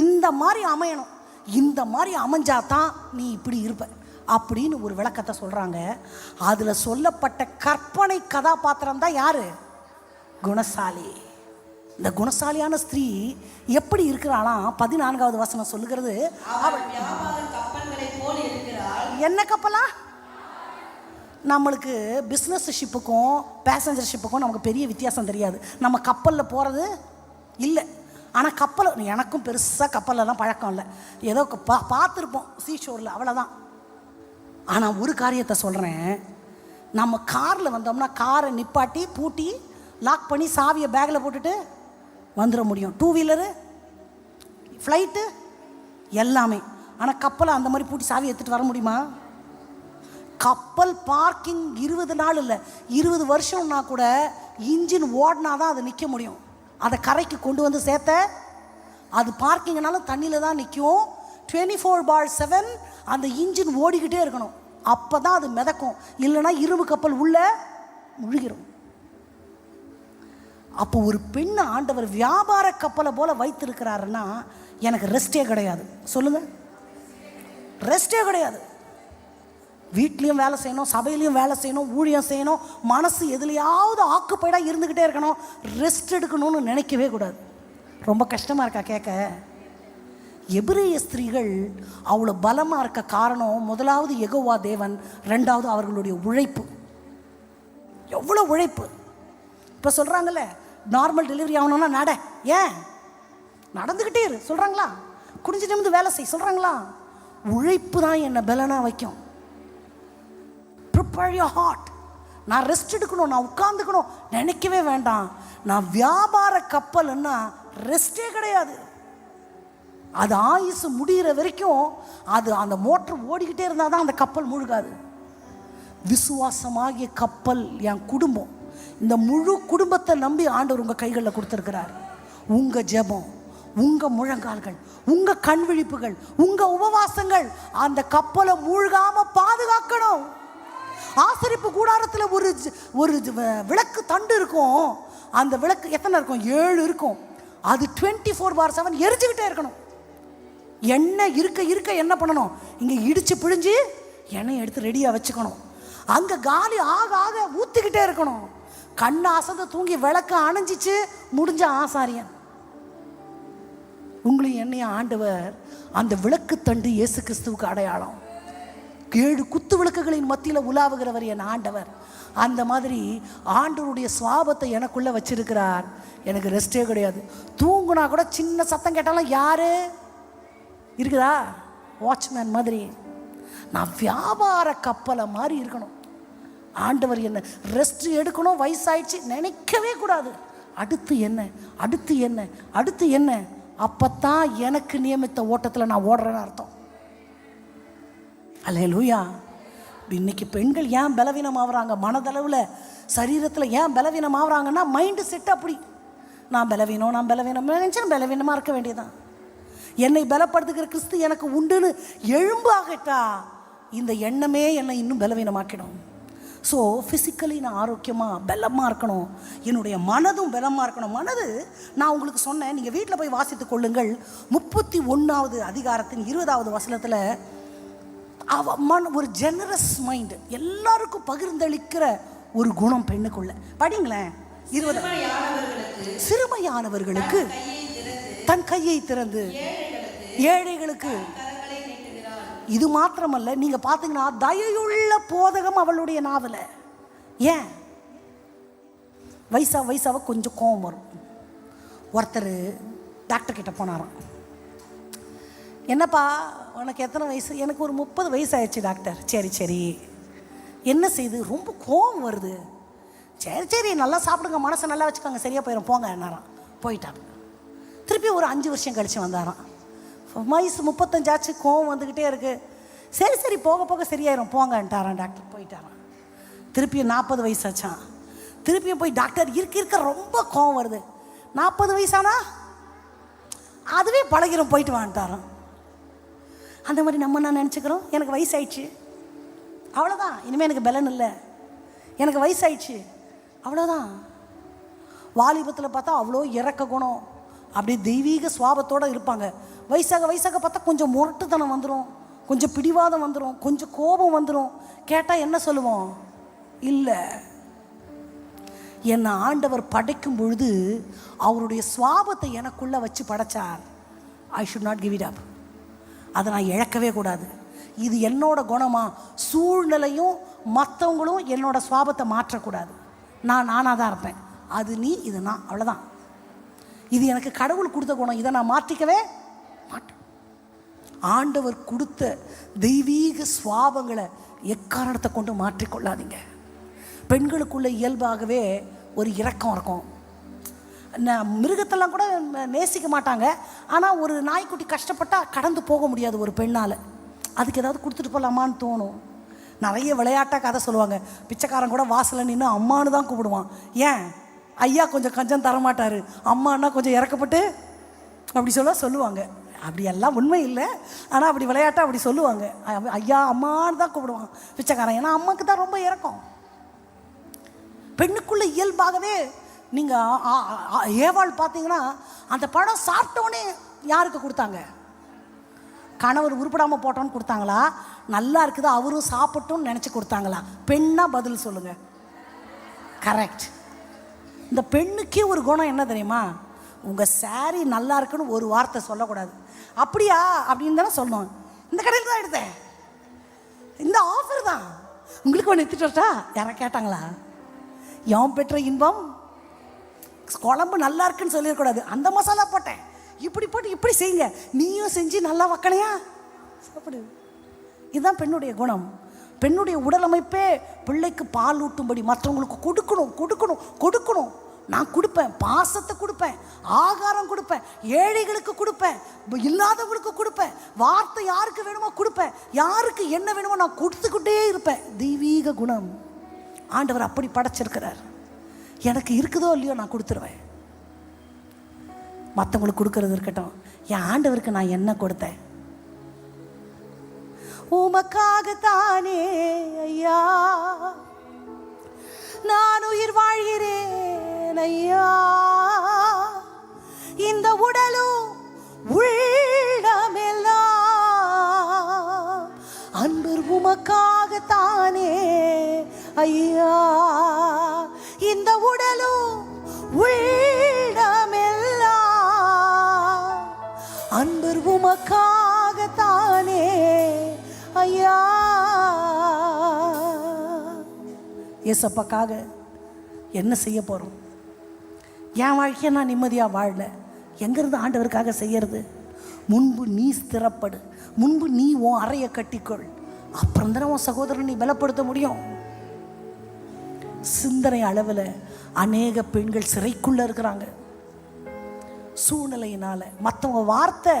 Speaker 1: இந்த மாதிரி அமையணும், இந்த மாதிரி அமைஞ்சாதான் நீ இப்படி இருப்ப அப்படின்னு ஒரு விளக்கத்தை சொல்கிறாங்க. அதில் சொல்லப்பட்ட கற்பனை கதாபாத்திரம் தான் யாரு? குணசாலி. இந்த குணசாலியான ஸ்திரீ எப்படி இருக்கிறாளாம்? 14வது வசனம் சொல்லுகிறது, என்ன கப்பலா? நம்மளுக்கு பிஸ்னஸ் ஷிப்புக்கும் பேசஞ்சர் ஷிப்புக்கும் நமக்கு பெரிய வித்தியாசம் தெரியாது. நம்ம கப்பலில் போகிறது இல்லை. ஆனால் கப்பல், எனக்கும் பெருசாக கப்பலெல்லாம் பழக்கம் இல்லை, ஏதோ பார்த்துருப்போம் சீஷோரில், அவ்வளோதான். ஆனால் ஒரு காரியத்தை சொல்கிறேன், நம்ம காரில் வந்தோம்னா காரை நிப்பாட்டி பூட்டி லாக் பண்ணி சாவியை பேக்கில் போட்டுட்டு வந்துட முடியும். 2 வீலரு, ஃப்ளைட்டு எல்லாமே. ஆனால் கப்பலை அந்த மாதிரி பூட்டி சாவி எடுத்துகிட்டு வர முடியுமா? கப்பல் பார்க்கிங் 20 நாள் இல்லை 20 வருஷம்னா கூட இன்ஜின் ஓடினா தான் அது நிற்க முடியும். அதை கரைக்கு கொண்டு வந்து சேர்த்த அது பார்க்கிங்னாலும் தண்ணியில் தான் நிற்கும். 24/7 அந்த இன்ஜின் ஓடிக்கிட்டே இருக்கணும். அப்போ தான் அது மிதக்கும், இல்லைன்னா இரும்பு கப்பல் உள்ள முழுகிடும். அப்போ ஒரு பெண்ணை ஆண்டவர் வியாபார கப்பலை போல வைத்திருக்கிறாருன்னா எனக்கு ரெஸ்டே கிடையாது. சொல்லுங்க, ரெஸ்டே கிடையாது. வீட்லேயும் வேலை செய்யணும், சபையிலையும் வேலை செய்யணும், ஊழியம் செய்யணும், மனசு எதுலையாவது ஆக்குப்பைடாக இருந்துக்கிட்டே இருக்கணும். ரெஸ்ட் எடுக்கணும்னு நினைக்கவே கூடாது. ரொம்ப கஷ்டமாக இருக்கா கேட்க? எபிரேய ஸ்திரீகள் அவ்வளோ பலமாக இருக்க காரணம், முதலாவது யெகோவா தேவன், ரெண்டாவது அவர்களுடைய உழைப்பு. எவ்வளோ உழைப்பு! இப்போ சொல்கிறாங்கல்ல, நார்மல் டெலிவரி ஆகணும்னா நட, ஏன் நடந்துக்கிட்டே இரு சொல்கிறாங்களா? குடிஞ்சு நிமிந்து வேலை செய் சொல்கிறாங்களா? உழைப்பு தான் என்னை பலனாக வைக்கும். Prepare your heart. நான் ரெஸ்ட் எடுக்கணும், நான் உட்காந்துக்கணும் நினைக்கவே வேண்டாம். நான் வியாபார கப்பல்னா ரெஸ்டே கிடையாது. அது ஆயுசு முடிகிற வரைக்கும் அது அந்த மோட்டர் ஓடிக்கிட்டே இருந்தால் தான் அந்த கப்பல் முழுகாது. விசுவாசமாகிய கப்பல் என் குடும்பம். இந்த முழு குடும்பத்தை நம்பி ஆண்டவர் உங்கள் கைகளில் கொடுத்துருக்கிறார். உங்கள் ஜெபம், உங்கள் முழங்கால்கள், உங்கள் கண் விழிப்புகள், உங்கள் உபவாசங்கள் அந்த கப்பலை மூழ்காமல் பாதுகாக்கணும். ஆசரிப்பு கூடாரத்தில் ஒரு விளக்கு தண்டு இருக்கும். அந்த விளக்கு எத்தனை இருக்கும்? 7 இருக்கும். அது 24/7 எரிஞ்சுக்கிட்டே இருக்கணும். எண்ணெய் இருக்க இருக்க என்ன பண்ணணும்? இங்கே இடித்து பிழிஞ்சு எண்ணெய் எடுத்து ரெடியாக வச்சுக்கணும். அங்கே காலி ஆக ஆக ஊற்றிக்கிட்டே இருக்கணும். கண்ணை அசந்து தூங்கி விளக்க அணைஞ்சிச்சு முடிஞ்ச ஆசாரியன். உங்களையும் என்னையும் ஆண்டவர் அந்த விளக்கு தண்டு இயேசு கிறிஸ்துவுக்கு அடையாளம். 7 குத்து விளக்குகளின் மத்தியில் உலாவுகிறவர் என் ஆண்டவர். அந்த மாதிரி ஆண்டவருடைய சுவாபத்தை எனக்குள்ளே வச்சிருக்கிறார். எனக்கு ரெஸ்டே கிடையாது. தூங்குனா கூட சின்ன சத்தம் கேட்டாலும் யாரு இருக்குதா? வாட்ச்மேன் மாதிரி. நான் வியாபார கப்பலை மாதிரி இருக்கணும். ஆண்டவர் என்ன ரெஸ்ட் எடுக்கணும், வயசாயிடுச்சு நினைக்கவே கூடாது. அடுத்து என்ன, அடுத்து என்ன, அடுத்து என்ன? அப்பத்தான் எனக்கு நியமித்த ஓட்டத்தில் நான் ஓடுறேன்னு அர்த்தம். அல்லேலூயா. இன்னைக்கு பெண்கள் ஏன் பலவீனம் ஆகுறாங்க? மனதளவில் சரீரத்தில் ஏன் பலவீனம் ஆகுறாங்கன்னா மைண்டு செட் அப்படி. நான் பலவீனம் நினச்சேன் பலவீனமாக இருக்க வேண்டியதான். என்னை பலப்படுத்துகிற கிறிஸ்து எனக்கு உண்டுன்னு எழும்பாகட்டா இந்த எண்ணமே என்னை இன்னும் பலவீனமாக்கிடும். ஸோ ஃபிசிக்கலி நான் ஆரோக்கியமாக பலமாக இருக்கணும். என்னுடைய மனதும் பலமாக இருக்கணும். மனது நான் உங்களுக்கு சொன்னேன், நீங்கள் வீட்டில் போய் வாசித்து கொள்ளுங்கள். 31வது அதிகாரத்தின் 20வது வசனத்தில் ஒரு ஜெனரஸ் மைண்டு, எல்லாருக்கும் பகிர்ந்தளிக்கிற ஒரு குணம் பெண்ணுக்குள்ள. படிங்களேன். 20 சிறுமையானவர்களுக்கு தன் கையை திறந்து ஏழைகளுக்கு. இது மாத்திரமல்ல, நீங்க பாத்தீங்கன்னா தயையுள்ள போதகம் அவளுடைய நாவல. ஏன்? வயசாவ கொஞ்சம் கோபம் வரும். ஒருத்தர் டாக்டர் கிட்ட போனாராம். என்னப்பா உனக்கு எத்தனை வயசு? எனக்கு ஒரு 30 வயசு ஆயிடுச்சு டாக்டர். சரி என்ன செய்யுது? ரொம்ப கோபம் வருது. சரி நல்லா சாப்பிடுங்க, மனசை நல்லா வச்சுக்கோங்க, சரியா போயிடும் போங்க என்னாராம். போயிட்டாங்க. திருப்பி ஒரு 5 வருஷம் கழிச்சு வந்தாராம். வயசு 35 ஆச்சு, கோவம் வந்துக்கிட்டே இருக்கு. சரி போக போக சரியாயிரும் போங்கன்ட்டாரான் டாக்டர். போயிட்டாரான். திருப்பியும் 40 வயசாச்சான். திருப்பியும் போய் டாக்டர் இருக்க ரொம்ப கோவம் வருது. 40 வயசானா அதுவே பழகிரும், போயிட்டு வான்ட்டாரான். அந்த மாதிரி நான் நினச்சிக்கிறோம், எனக்கு வயசாயிடுச்சு அவ்வளோதான், இனிமேல் எனக்கு பலன் இல்லை, எனக்கு வயசாயிடுச்சு அவ்வளோதான். வாலிபத்தில் பார்த்தா அவ்வளோ இறக்க குணம், அப்படியே தெய்வீக சுவாபத்தோடு இருப்பாங்க. வயசாக பார்த்தா கொஞ்சம் முரட்டுத்தனம் வந்துடும், கொஞ்சம் பிடிவாதம் வந்துடும், கொஞ்சம் கோபம் வந்துடும். கேட்டால் என்ன சொல்லுவோம்? இல்லை, என்னை ஆண்டவர் படைக்கும் பொழுது அவருடைய சுவாபத்தை எனக்குள்ளே வச்சு படைச்சார். I should not give it up. அதை நான் இழக்கவே கூடாது. இது என்னோட குணமா? சூழ்நிலையும் மற்றவங்களும் என்னோட சுவாபத்தை மாற்றக்கூடாது. நான் நானாக தான் இருப்பேன். அது நீ, இது நான், அவ்வளோதான். இது எனக்கு கடவுள் கொடுத்த குணம், இதை நான் மாற்றிக்கவே மாட்டேன். ஆண்டவர் கொடுத்த தெய்வீக சுவாபங்களை எக்காரணத்தை கொண்டு மாற்றிக்கொள்ளாதீங்க. பெண்களுக்குள்ள இயல்பாகவே ஒரு இரக்கம் இருக்கும். மிருகத்தெல்லாம் கூட நேசிக்க மாட்டாங்க. ஆனால் ஒரு நாய்க்குட்டி கஷ்டப்பட்டால் கடந்து போக முடியாது ஒரு பெண்ணால். அதுக்கு ஏதாவது கொடுத்துட்டு போகலாமான்னு தோணும். நிறைய விளையாட்டாக கதை சொல்லுவாங்க. பிச்சைக்காரன் கூட வாசலில் நின்று அம்மானு தான் கூப்பிடுவான். ஏன்? ஐயா கொஞ்சம் கஞ்சம் தரமாட்டார், அம்மானா கொஞ்சம் இறக்கப்பட்டு அப்படி சொல்லுவாங்க. அப்படியெல்லாம் உண்மை இல்லை, ஆனால் அப்படி விளையாட்டாக அப்படி சொல்லுவாங்க. ஐயா அம்மானு தான் கூப்பிடுவான் பிச்சைக்காரன், ஏன்னா அம்மாவுக்கு தான் ரொம்ப இறக்கம். பெண்ணுக்குள்ள இயல்பாகவே நீங்கள் ஏவாள் பார்த்தீங்கன்னா அந்த பழம் சாப்பிட்டோன்னே யாருக்கு கொடுத்தாங்க? கணவர் உருப்படாமல் போட்டோன்னு கொடுத்தாங்களா? நல்லா இருக்குது அவரும் சாப்பிட்டோன்னு நினச்சி கொடுத்தாங்களா? பெண்ணா பதில் சொல்லுங்க. கரெக்ட். இந்த பெண்ணுக்கே ஒரு குணம் என்ன தெரியுமா? உங்கள் சாரி நல்லா இருக்குன்னு ஒரு வார்த்தை சொல்லக்கூடாது. அப்படியா அப்படின்னு தானே சொல்லணும். இந்த கடையில் தான் எடுத்தேன், இந்த ஆஃபர் தான், உங்களுக்கு ஒன்று எடுத்துட்டு வரட்டா? யாரை கேட்டாங்களா? யாம் பெற்ற இன்பம். குழம்பு நல்லா இருக்குன்னு சொல்லிடக்கூடாது. அந்த மசாலா போட்டேன், இப்படி போட்டு இப்படி செய்யுங்க, நீயும் செஞ்சு நல்லா வைக்கலையா சாப்பிடு. இதுதான் பெண்ணுடைய குணம். பெண்ணுடைய உடல் அமைப்பே பிள்ளைக்கு பால் ஊட்டும்படி மற்றவங்களுக்கு கொடுக்கணும் கொடுக்கணும் கொடுக்கணும். நான் கொடுப்பேன், பாசத்தை கொடுப்பேன், ஆகாரம் கொடுப்பேன், ஏழைகளுக்கு கொடுப்பேன், இல்லாதவங்களுக்கு கொடுப்பேன், வார்த்தை யாருக்கு வேணுமோ கொடுப்பேன், யாருக்கு என்ன வேணுமோ நான் கொடுத்துக்கிட்டே இருப்பேன். தெய்வீக குணம் ஆண்டவர் அப்படி படைச்சிருக்கிறார். எனக்கு இருக்குதோ இல்லையோ நான் கொடுத்துருவேன். மற்றவங்களுக்கு கொடுக்கறது இருக்கட்டும், என் ஆண்டவருக்கு நான் என்ன கொடுத்தேன்? உமக்காகத்தானே ஐயா நான் உயிர் வாழ்கிறேன் ஐயா, இந்த உடலும் உள்ளமெல்லாம் அன்பர் உமக்காகத்தானே ஐயா, இந்த உடலும் உள்ளமெல்லாம் அன்பர் உமக்காகத்தானே ஐயா. ஏசப்பாக்காக என்ன செய்ய போகிறோம்? என் வாழ்க்கையை நான் நிம்மதியாக வாழல, எங்கேருந்து ஆண்டவருக்காக செய்யறது? முன்பு நீ ஸ்திரப்படு, முன்பு நீ உன் அறையை கட்டிக்கொள், அப்புறம் தானே உன் சகோதரன் நீ பலப்படுத்த முடியும். சிந்தனை அளவில் அநேக பெண்கள் சிறைக்குள்ளே இருக்கிறாங்க. சூழ்நிலையினால மற்றவங்க வார்த்தை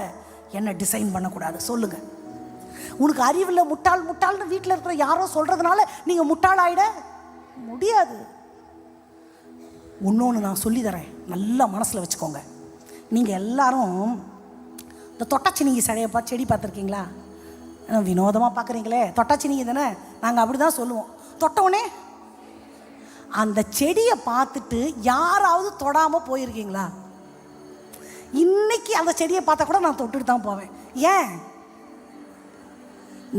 Speaker 1: என்ன டிசைன் பண்ணக்கூடாது. சொல்லுங்க, உனக்கு அறிவில் முட்டாள் முட்டாள்னு வீட்டில் இருக்கிற யாரோ சொல்றதுனால நீங்கள் முட்டாள் ஆயிட முடியாது. இன்னொன்று நான் சொல்லி தரேன், நல்லா மனசில் வச்சுக்கோங்க. நீங்கள் எல்லாரும் இந்த தொட்டாச்சினிங்கி செடி பார்த்துருக்கீங்களா? வினோதமாக பார்க்குறீங்களே, தொட்டாச்சினிங்கி தானே, நாங்கள் அப்படி தான் சொல்லுவோம். தொட்டவுடனே அந்த செடியை பார்த்துட்டு யாராவது தொடாமல் போயிருக்கீங்களா? இன்னைக்கு அந்த செடியை பார்த்தா கூட நான் தொட்டுட்டு தான் போவேன். ஏன்?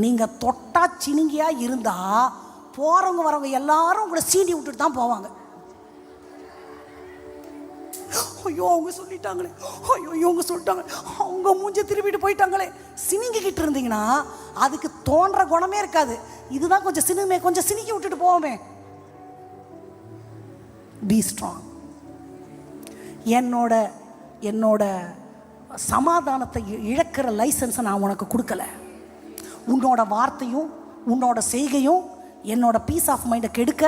Speaker 1: நீங்கள் தொட்டா சினிங்கியாக இருந்தால் போகிறவங்க வரவங்க எல்லாரும் உங்களை சீண்டி விட்டுட்டு தான் போவாங்க. ஐயோ அவங்க சொல்லிட்டாங்களே, ஐயோ இவங்க சொல்லிட்டாங்க, அவங்க மூஞ்ச திரும்பிட்டு போயிட்டாங்களே. சினிங்கிக்கிட்டு இருந்தீங்கன்னா அதுக்கு தோன்ற குணமே இருக்காது. இதுதான் கொஞ்சம் சினிமே, கொஞ்சம் சினிக்கி விட்டுட்டு போவோமே. Be strong. என்னோட சமாதானத்தை இழக்கிற லைசன்ஸை நான் உனக்கு கொடுக்கல. உன்னோட வார்த்தையும் உன்னோட செய்கையும் என்னோட பீஸ் ஆஃப் மைண்டை கெடுக்க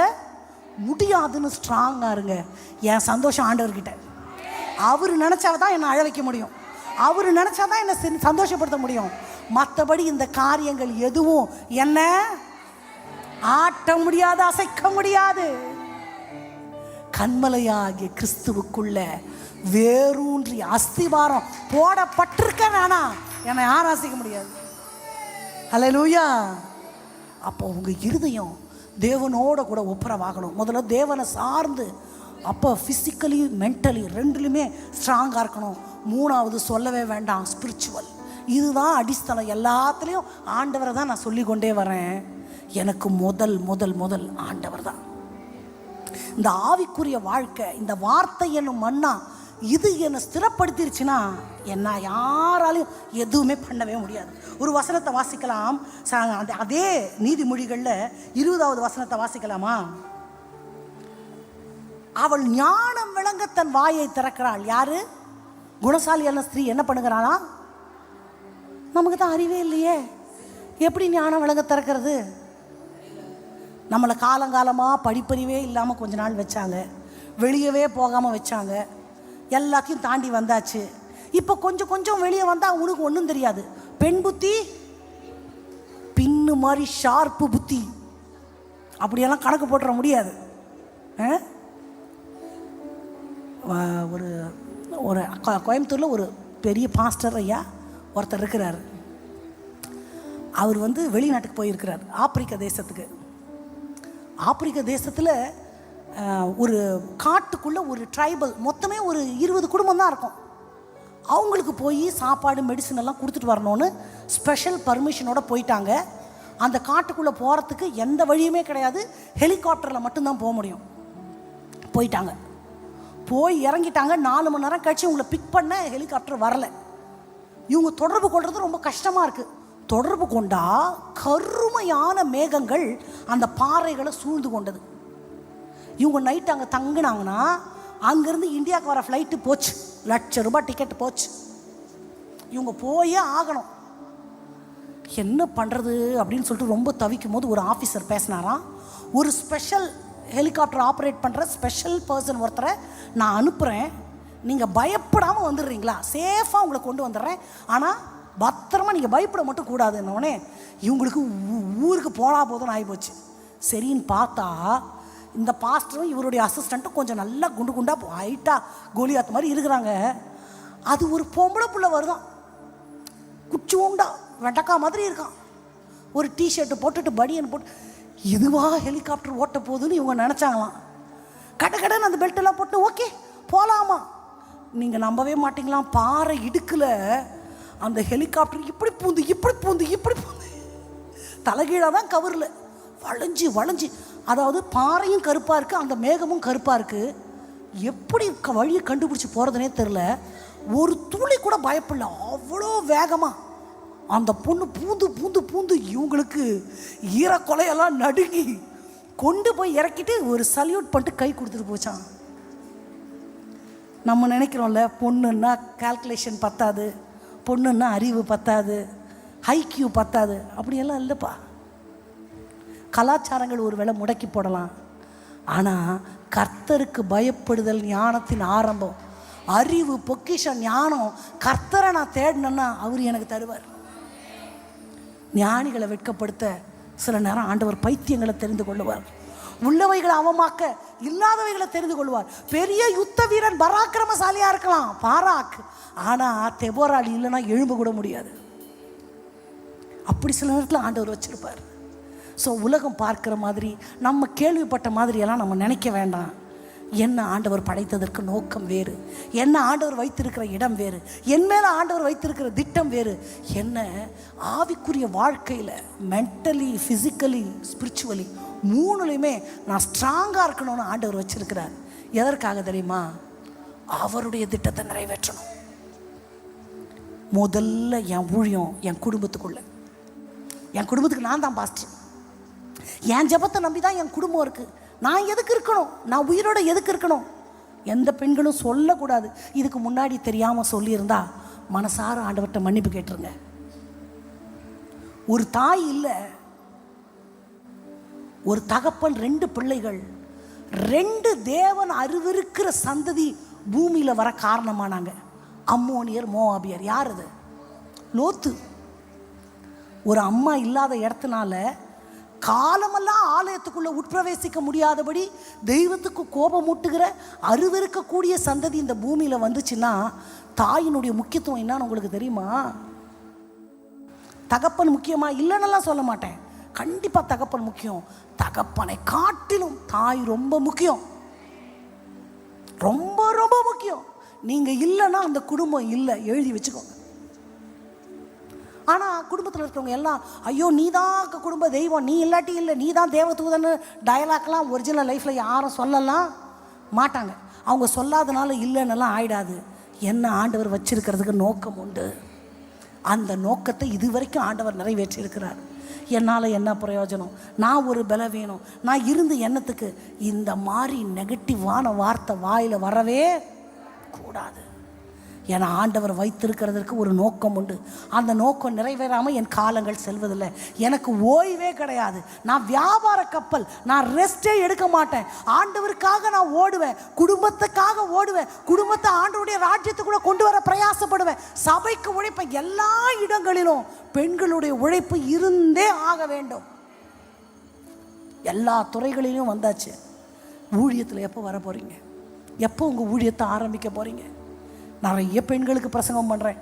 Speaker 1: முடியாதுன்னு ஸ்ட்ராங்காக இருங்க. என் சந்தோஷம் ஆண்டவர்கிட்ட. அவர் நினச்சாதான் என்னை அழ வைக்க முடியும், அவர் நினச்சாதான் என்னை சந்தோஷப்படுத்த முடியும். மற்றபடி இந்த காரியங்கள் எதுவும் என்ன ஆட்ட முடியாது, அசைக்க முடியாது. கண்மலையாகிய கிறிஸ்துவுக்குள்ள வேரூன்றி அஸ்திவாரம் போடப்பட்டிருக்க வேணாம், என்னை யாரும் அசைக்க முடியாது. ஹல்லேலூயா. அப்போ உங்கள் இருதயம் தேவனோட கூட ஒப்புரவாகணும். முதல்ல தேவனை சார்ந்து, அப்போ ஃபிசிக்கலி மென்டலி ரெண்டுலையுமே ஸ்ட்ராங்காக இருக்கணும். மூணாவது சொல்லவே வேண்டாம், ஸ்பிரிச்சுவல். இதுதான் அடிஸ்தலம். எல்லாத்துலேயும் ஆண்டவரை தான் நான் சொல்லி கொண்டே வரேன். எனக்கு முதல் முதல் முதல் ஆண்டவர் தான். இந்த ஆவிக்குரிய வாழ்க்கை, இந்த வார்த்தை என்னும் மன்னா இது என்னை ஸ்திரப்படுத்திருச்சுன்னா என்ன யாராலையும் எதுவுமே பண்ணவே முடியாது. ஒரு வசனத்தை வாசிக்கலாம். அதே நீதிமொழிகளில் 20வது வசனத்தை வாசிக்கலாமா? அவள் ஞானம் விளங்க தன் வாயை திறக்கிறாள். யாரு? குணசாலியான ஸ்திரீ. என்ன பண்ணுகிறானா? நமக்கு தான் அறிவே இல்லையே, எப்படி ஞானம் விளங்க திறக்கிறது? நம்மளை காலங்காலமாக படிப்பறிவே இல்லாமல் கொஞ்ச நாள் வச்சாங்க, வெளியவே போகாமல் வச்சாங்க, எல்லாத்தையும் தாண்டி வந்தாச்சு. இப்போ கொஞ்சம் கொஞ்சம் வெளியே வந்தால் உனக்கு ஒன்றும் தெரியாது. பெண் புத்தி பின்னு மாதிரி ஷார்ப்பு புத்தி, அப்படியெல்லாம் கணக்கு போட்டுற முடியாது. ஒரு ஒரு கோயம்புத்தூரில் ஒரு பெரிய பாஸ்டர் ஐயா ஒருத்தர் இருக்கிறார். அவர் வெளிநாட்டுக்கு போயிருக்கிறார், ஆப்பிரிக்க தேசத்துக்கு. ஆப்பிரிக்க தேசத்தில் ஒரு காட்டுக்குள்ளே ஒரு ட்ரைபல், மொத்தமே ஒரு 20 குடும்பம் தான் இருக்கும். அவங்களுக்கு போய் சாப்பாடு மெடிசன் எல்லாம் கொடுத்துட்டு வரணும்னு ஸ்பெஷல் பர்மிஷனோட போயிட்டாங்க. அந்த காட்டுக்குள்ளே போகிறதுக்கு எந்த வழியுமே கிடையாது, ஹெலிகாப்டரில் மட்டும்தான் போக முடியும். போயிட்டாங்க, போய் இறங்கிட்டாங்க. 4 மணி நேரம் கழிச்சு உங்களை பிக் பண்ண ஹெலிகாப்டர் வரலை. இவங்க தொடர்பு கொள்வது ரொம்ப கஷ்டமாக இருக்குது. தொடர்பு கொண்டா கருமையான மேகங்கள் அந்த பாறைகளை சூழ்ந்து கொண்டது. இவங்க நைட்டு அங்கே தங்கினாங்கன்னா அங்கேருந்து இந்தியாவுக்கு வர ஃப்ளைட்டு போச்சு, ₹1,00,000 டிக்கெட் போச்சு. இவங்க போயே ஆகணும். என்ன பண்ணுறது அப்படின்னு சொல்லிட்டு ரொம்ப தவிக்கும் போது ஒரு ஆஃபீஸர் பேசினாராம். ஒரு ஸ்பெஷல் ஹெலிகாப்டர் ஆப்ரேட் பண்ணுற ஸ்பெஷல் பர்சன் ஒருத்தரை நான் அனுப்புகிறேன், நீங்கள் பயப்படாமல் வந்துடுறீங்களா? சேஃபாக உங்களை கொண்டு வந்துடுறேன், ஆனால் பத்திரமா நீங்கள் பயப்பட மட்டும் கூடாதுன்னொடனே இவங்களுக்கு ஊருக்கு போனா போதும்னு ஆகிப்போச்சு. சரின்னு பார்த்தா இந்த பாஸ்டரும் இவருடைய அசிஸ்டண்ட்டும் கொஞ்சம் நல்லா குண்டு குண்டாக ஹைட்டாக கோலியாத்த மாதிரி இருக்கிறாங்க. அது ஒரு பொம்பளை பிள்ளை வருதான், குச்சி உண்டா வெட்டக்கா மாதிரி இருக்கான், ஒரு டிஷர்ட்டு போட்டுட்டு பனியன் போட்டு. இதுவா ஹெலிகாப்டர் ஓட்ட போகுதுன்னு இவங்க நினச்சாங்களாம். கடைன்னு அந்த பெல்ட்டெல்லாம் போட்டு ஓகே போகலாமா. நீங்கள் நம்பவே மாட்டிங்களாம், பாறை இடுக்கில் அந்த ஹெலிகாப்டர் இப்படி பூந்து தலைகீழாக தான் கவரில் வளைஞ்சி, அதாவது பாறையும் கருப்பாக இருக்குது, அந்த மேகமும் கருப்பாக இருக்குது. எப்படி வழியை கண்டுபிடிச்சி போகிறதுனே தெரில. ஒரு துளி கூட பயப்படல, அவ்வளோ வேகமாக அந்த பொண்ணு பூந்து இவங்களுக்கு ஈரக்கொலையெல்லாம் நடுங்கி கொண்டு போய் இறக்கிட்டு ஒரு சல்யூட் பண்ணிட்டு கை கொடுத்துட்டு போச்சான். நம்ம நினைக்கிறோம்ல, பொண்ணுன்னா கால்குலேஷன் பத்தாது, பொண்ணுன்னா அறிவு பத்தாது, ஹைக்யூ பத்தாது. அப்படியெல்லாம் இல்லைப்பா. கலாச்சாரங்கள் ஒரு வேளை முடக்கி போடலாம், ஆனால் கர்த்தருக்கு பயப்படுதல் ஞானத்தின் ஆரம்பம். அறிவு பொக்கிஷம் ஞானம். கர்த்தரை நான் தேடினேன்னா அவர் எனக்கு தருவார். ஞானிகளை வெட்கப்படுத்த சில நேரம் ஆண்டவர் பைத்தியங்களை தெரிந்து கொள்ளுவார். உள்ளவைகளை அவமாக்க இல்லாதவைகளை தெரிந்து கொள்வார். பெரிய யுத்த வீரன் பராக்கிரமசாலியாக இருக்கலாம் பாராக், ஆனால் தெபோராளி இல்லைன்னா எழும்ப கூட முடியாது. அப்படி சில நேரத்தில் ஆண்டவர் வச்சிருப்பார். ஸோ உலகம் பார்க்குற மாதிரி நம்ம கேள்விப்பட்ட மாதிரியெல்லாம் நம்ம நினைக்க வேண்டாம். என்ன ஆண்டவர் படைத்ததற்கு நோக்கம் வேறு, என்ன ஆண்டவர் வைத்திருக்கிற இடம் வேறு, என் மேலே ஆண்டவர் வைத்திருக்கிற திட்டம் வேறு. என்ன ஆவிக்குரிய வாழ்க்கையில் மென்டலி, ஃபிசிக்கலி, ஸ்பிரிச்சுவலி மூணுலையுமே நான் ஸ்ட்ராங்காக இருக்கணும்னு ஆண்டவர் வச்சிருக்கிறார். எதற்காக தெரியுமா? அவருடைய திட்டத்தை நிறைவேற்றணும். முதல்ல என் ஊழியம் என் குடும்பத்துக்கு நான் தான் பாஸ்டர். என் ஜெபத்தை நம்பி தான் என் குடும்பம் இருக்குது. நான் எதுக்கு இருக்கணும்? நான் உயிரோட எதுக்கு இருக்கணும்? எந்த பெண்களும் சொல்லக்கூடாது. இதுக்கு முன்னாடி தெரியாமல் சொல்லியிருந்தா மனசார ஆண்டவர்கிட்ட மன்னிப்பு கேட்டுருங்க. ஒரு தாய் இல்லை, ஒரு தகப்பன், 2 பிள்ளைகள், 2 தேவன் அறிவிருக்கிற சந்ததி பூமியில் வர காரணமானாங்க. அம்மோனியர், மோவாபியர். யார் அது? லோத்து. ஒரு அம்மா இல்லாத இடத்துனால காலமெல்லாம் ஆலயத்துக்குள்ளே உட்பிரவேசிக்க முடியாதபடி தெய்வத்துக்கு கோபமூட்டுகிற அருவருக்கக்கூடிய சந்ததி இந்த பூமியில் வந்துச்சுன்னா தாயினுடைய முக்கியத்துவம் என்னன்னு உங்களுக்கு தெரியுமா? தகப்பன் முக்கியமா இல்லைன்னெல்லாம் சொல்ல மாட்டேன், கண்டிப்பாக தகப்பன் முக்கியம். தகப்பனை காட்டிலும் தாய் ரொம்ப முக்கியம், ரொம்ப ரொம்ப முக்கியம். நீங்கள் இல்லைன்னா அந்த குடும்பம் இல்லை, எழுதி வச்சுக்கோங்க. ஆனால் குடும்பத்தில் இருக்கிறவங்க எல்லாம் ஐயோ நீ தான் குடும்ப தெய்வம், நீ இல்லாட்டி இல்லை, நீ தான் தேவதூதன்னு டயலாக்லாம் ஒரிஜினல் லைஃப்பில் யாரும் சொல்லலாம் மாட்டாங்க. அவங்க சொல்லாதனால இல்லைன்னெல்லாம் ஆயிடாது. என்ன ஆண்டவர் வச்சிருக்கிறதுக்கு நோக்கம் உண்டு. அந்த நோக்கத்தை இதுவரைக்கும் ஆண்டவர் நிறைவேற்றியிருக்கிறார். என்னால் என்ன பிரயோஜனம்? நான் ஒரு பலவீனம், நான் இருந்து என்னத்துக்கு? இந்த மாதிரி நெகட்டிவான வார்த்தை வாயில் வரவே கூடாது. ஏன்னா ஆண்டவர் வைத்திருக்கிறதுக்கு ஒரு நோக்கம் உண்டு. அந்த நோக்கம் நிறைவேறாமல் என் காலங்கள் செல்வதில்லை. எனக்கு ஓய்வே கிடையாது. நான் வியாபார கப்பல், நான் ரெஸ்டே எடுக்க மாட்டேன். ஆண்டவருக்காக நான் ஓடுவேன், குடும்பத்துக்காக ஓடுவேன், குடும்பத்தை ஆண்டவருடைய ராஜ்யத்துக்குள்ள கொண்டு வர பிரயாசப்படுவேன், சபைக்கு உழைப்பேன். எல்லா இடங்களிலும் பெண்களுடைய உழைப்பு இருந்தே ஆக வேண்டும். எல்லா துறைகளிலும் வந்தாச்சு. ஊழியத்தில் எப்போ வர போகிறீங்க? எப்போ உங்கள் ஊழியத்தை ஆரம்பிக்க போகிறீங்க? நிறைய பெண்களுக்கு பிரசங்கம் பண்ணுறேன்.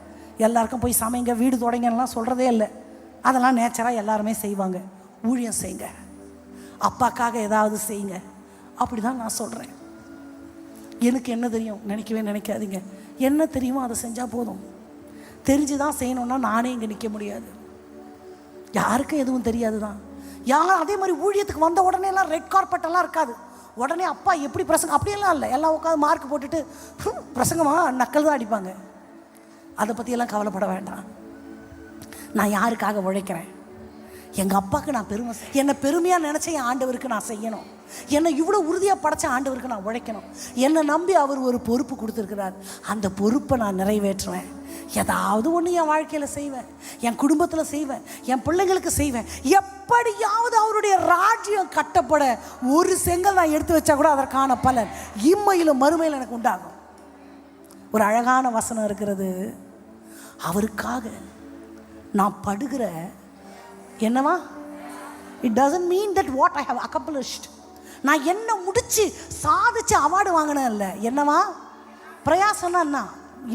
Speaker 1: எல்லாருக்கும் போய் சமைங்க, வீடு தொடங்கலாம் சொல்கிறதே இல்லை. அதெல்லாம் நேச்சராக எல்லாருமே செய்வாங்க. ஊழியம் செய்யுங்க, அப்பாக்காக ஏதாவது செய்யுங்க, அப்படி தான் நான் சொல்கிறேன். எனக்கு என்ன தெரியும் நினைக்கவே நினைக்காதீங்க. என்ன தெரியுமோ அதை செஞ்சால் போதும். தெரிஞ்சு தான் செய்யணுன்னா நானே இங்கே நிற்க முடியாது. யாருக்கும் எதுவும் தெரியாது தான். யாரும் அதே மாதிரி ஊழியத்துக்கு வந்த உடனே எல்லாம் ரெட் கார்பெட்டெல்லாம் இருக்காது. உடனே அப்பா எப்படி பிரசங்கம் அப்படியெல்லாம் இல்லை. எல்லாம் உட்காந்து மார்க் போட்டுட்டு பிரசங்கமாக நக்கல் தான் அடிப்பாங்க. அதை பற்றியெல்லாம் கவலைப்பட வேண்டாம். நான் யாருக்காக உழைக்கிறேன், எங்கள் அப்பாவுக்கு நான் பெருமை, என்னை பெருமையாக நினச்ச என் ஆண்டவருக்கு நான் செய்யணும். என்னை இவ்வளோ உறுதியாக படைச்ச ஆண்டவருக்கு நான் உழைக்கணும். என்னை நம்பி அவர் ஒரு பொறுப்பு கொடுத்துருக்கிறார். அந்த பொறுப்பை நான் நிறைவேற்றுவேன். ஏதாவது ஒன்று என் வாழ்க்கையில் செய்வேன், என் குடும்பத்தில் செய்வேன், என் பிள்ளைங்களுக்கு செய்வேன். எப்படியாவது அவருடைய ராஜ்யம் கட்டப்பட ஒரு செங்கல் நான் எடுத்து வச்சா கூட அதற்கான பலன் இம்மையிலும் மறுமையில் எனக்கு உண்டாகும். ஒரு அழகான வசனம் இருக்கிறது, அவருக்காக நான் படுகிற என்னவா, it doesn't mean that what I have accomplished, நான் என்ன முடிச்சு சாதிச்சு அவார்டு வாங்கினேன் இல்லை. என்னவா பிரயாசம்னா என்ன,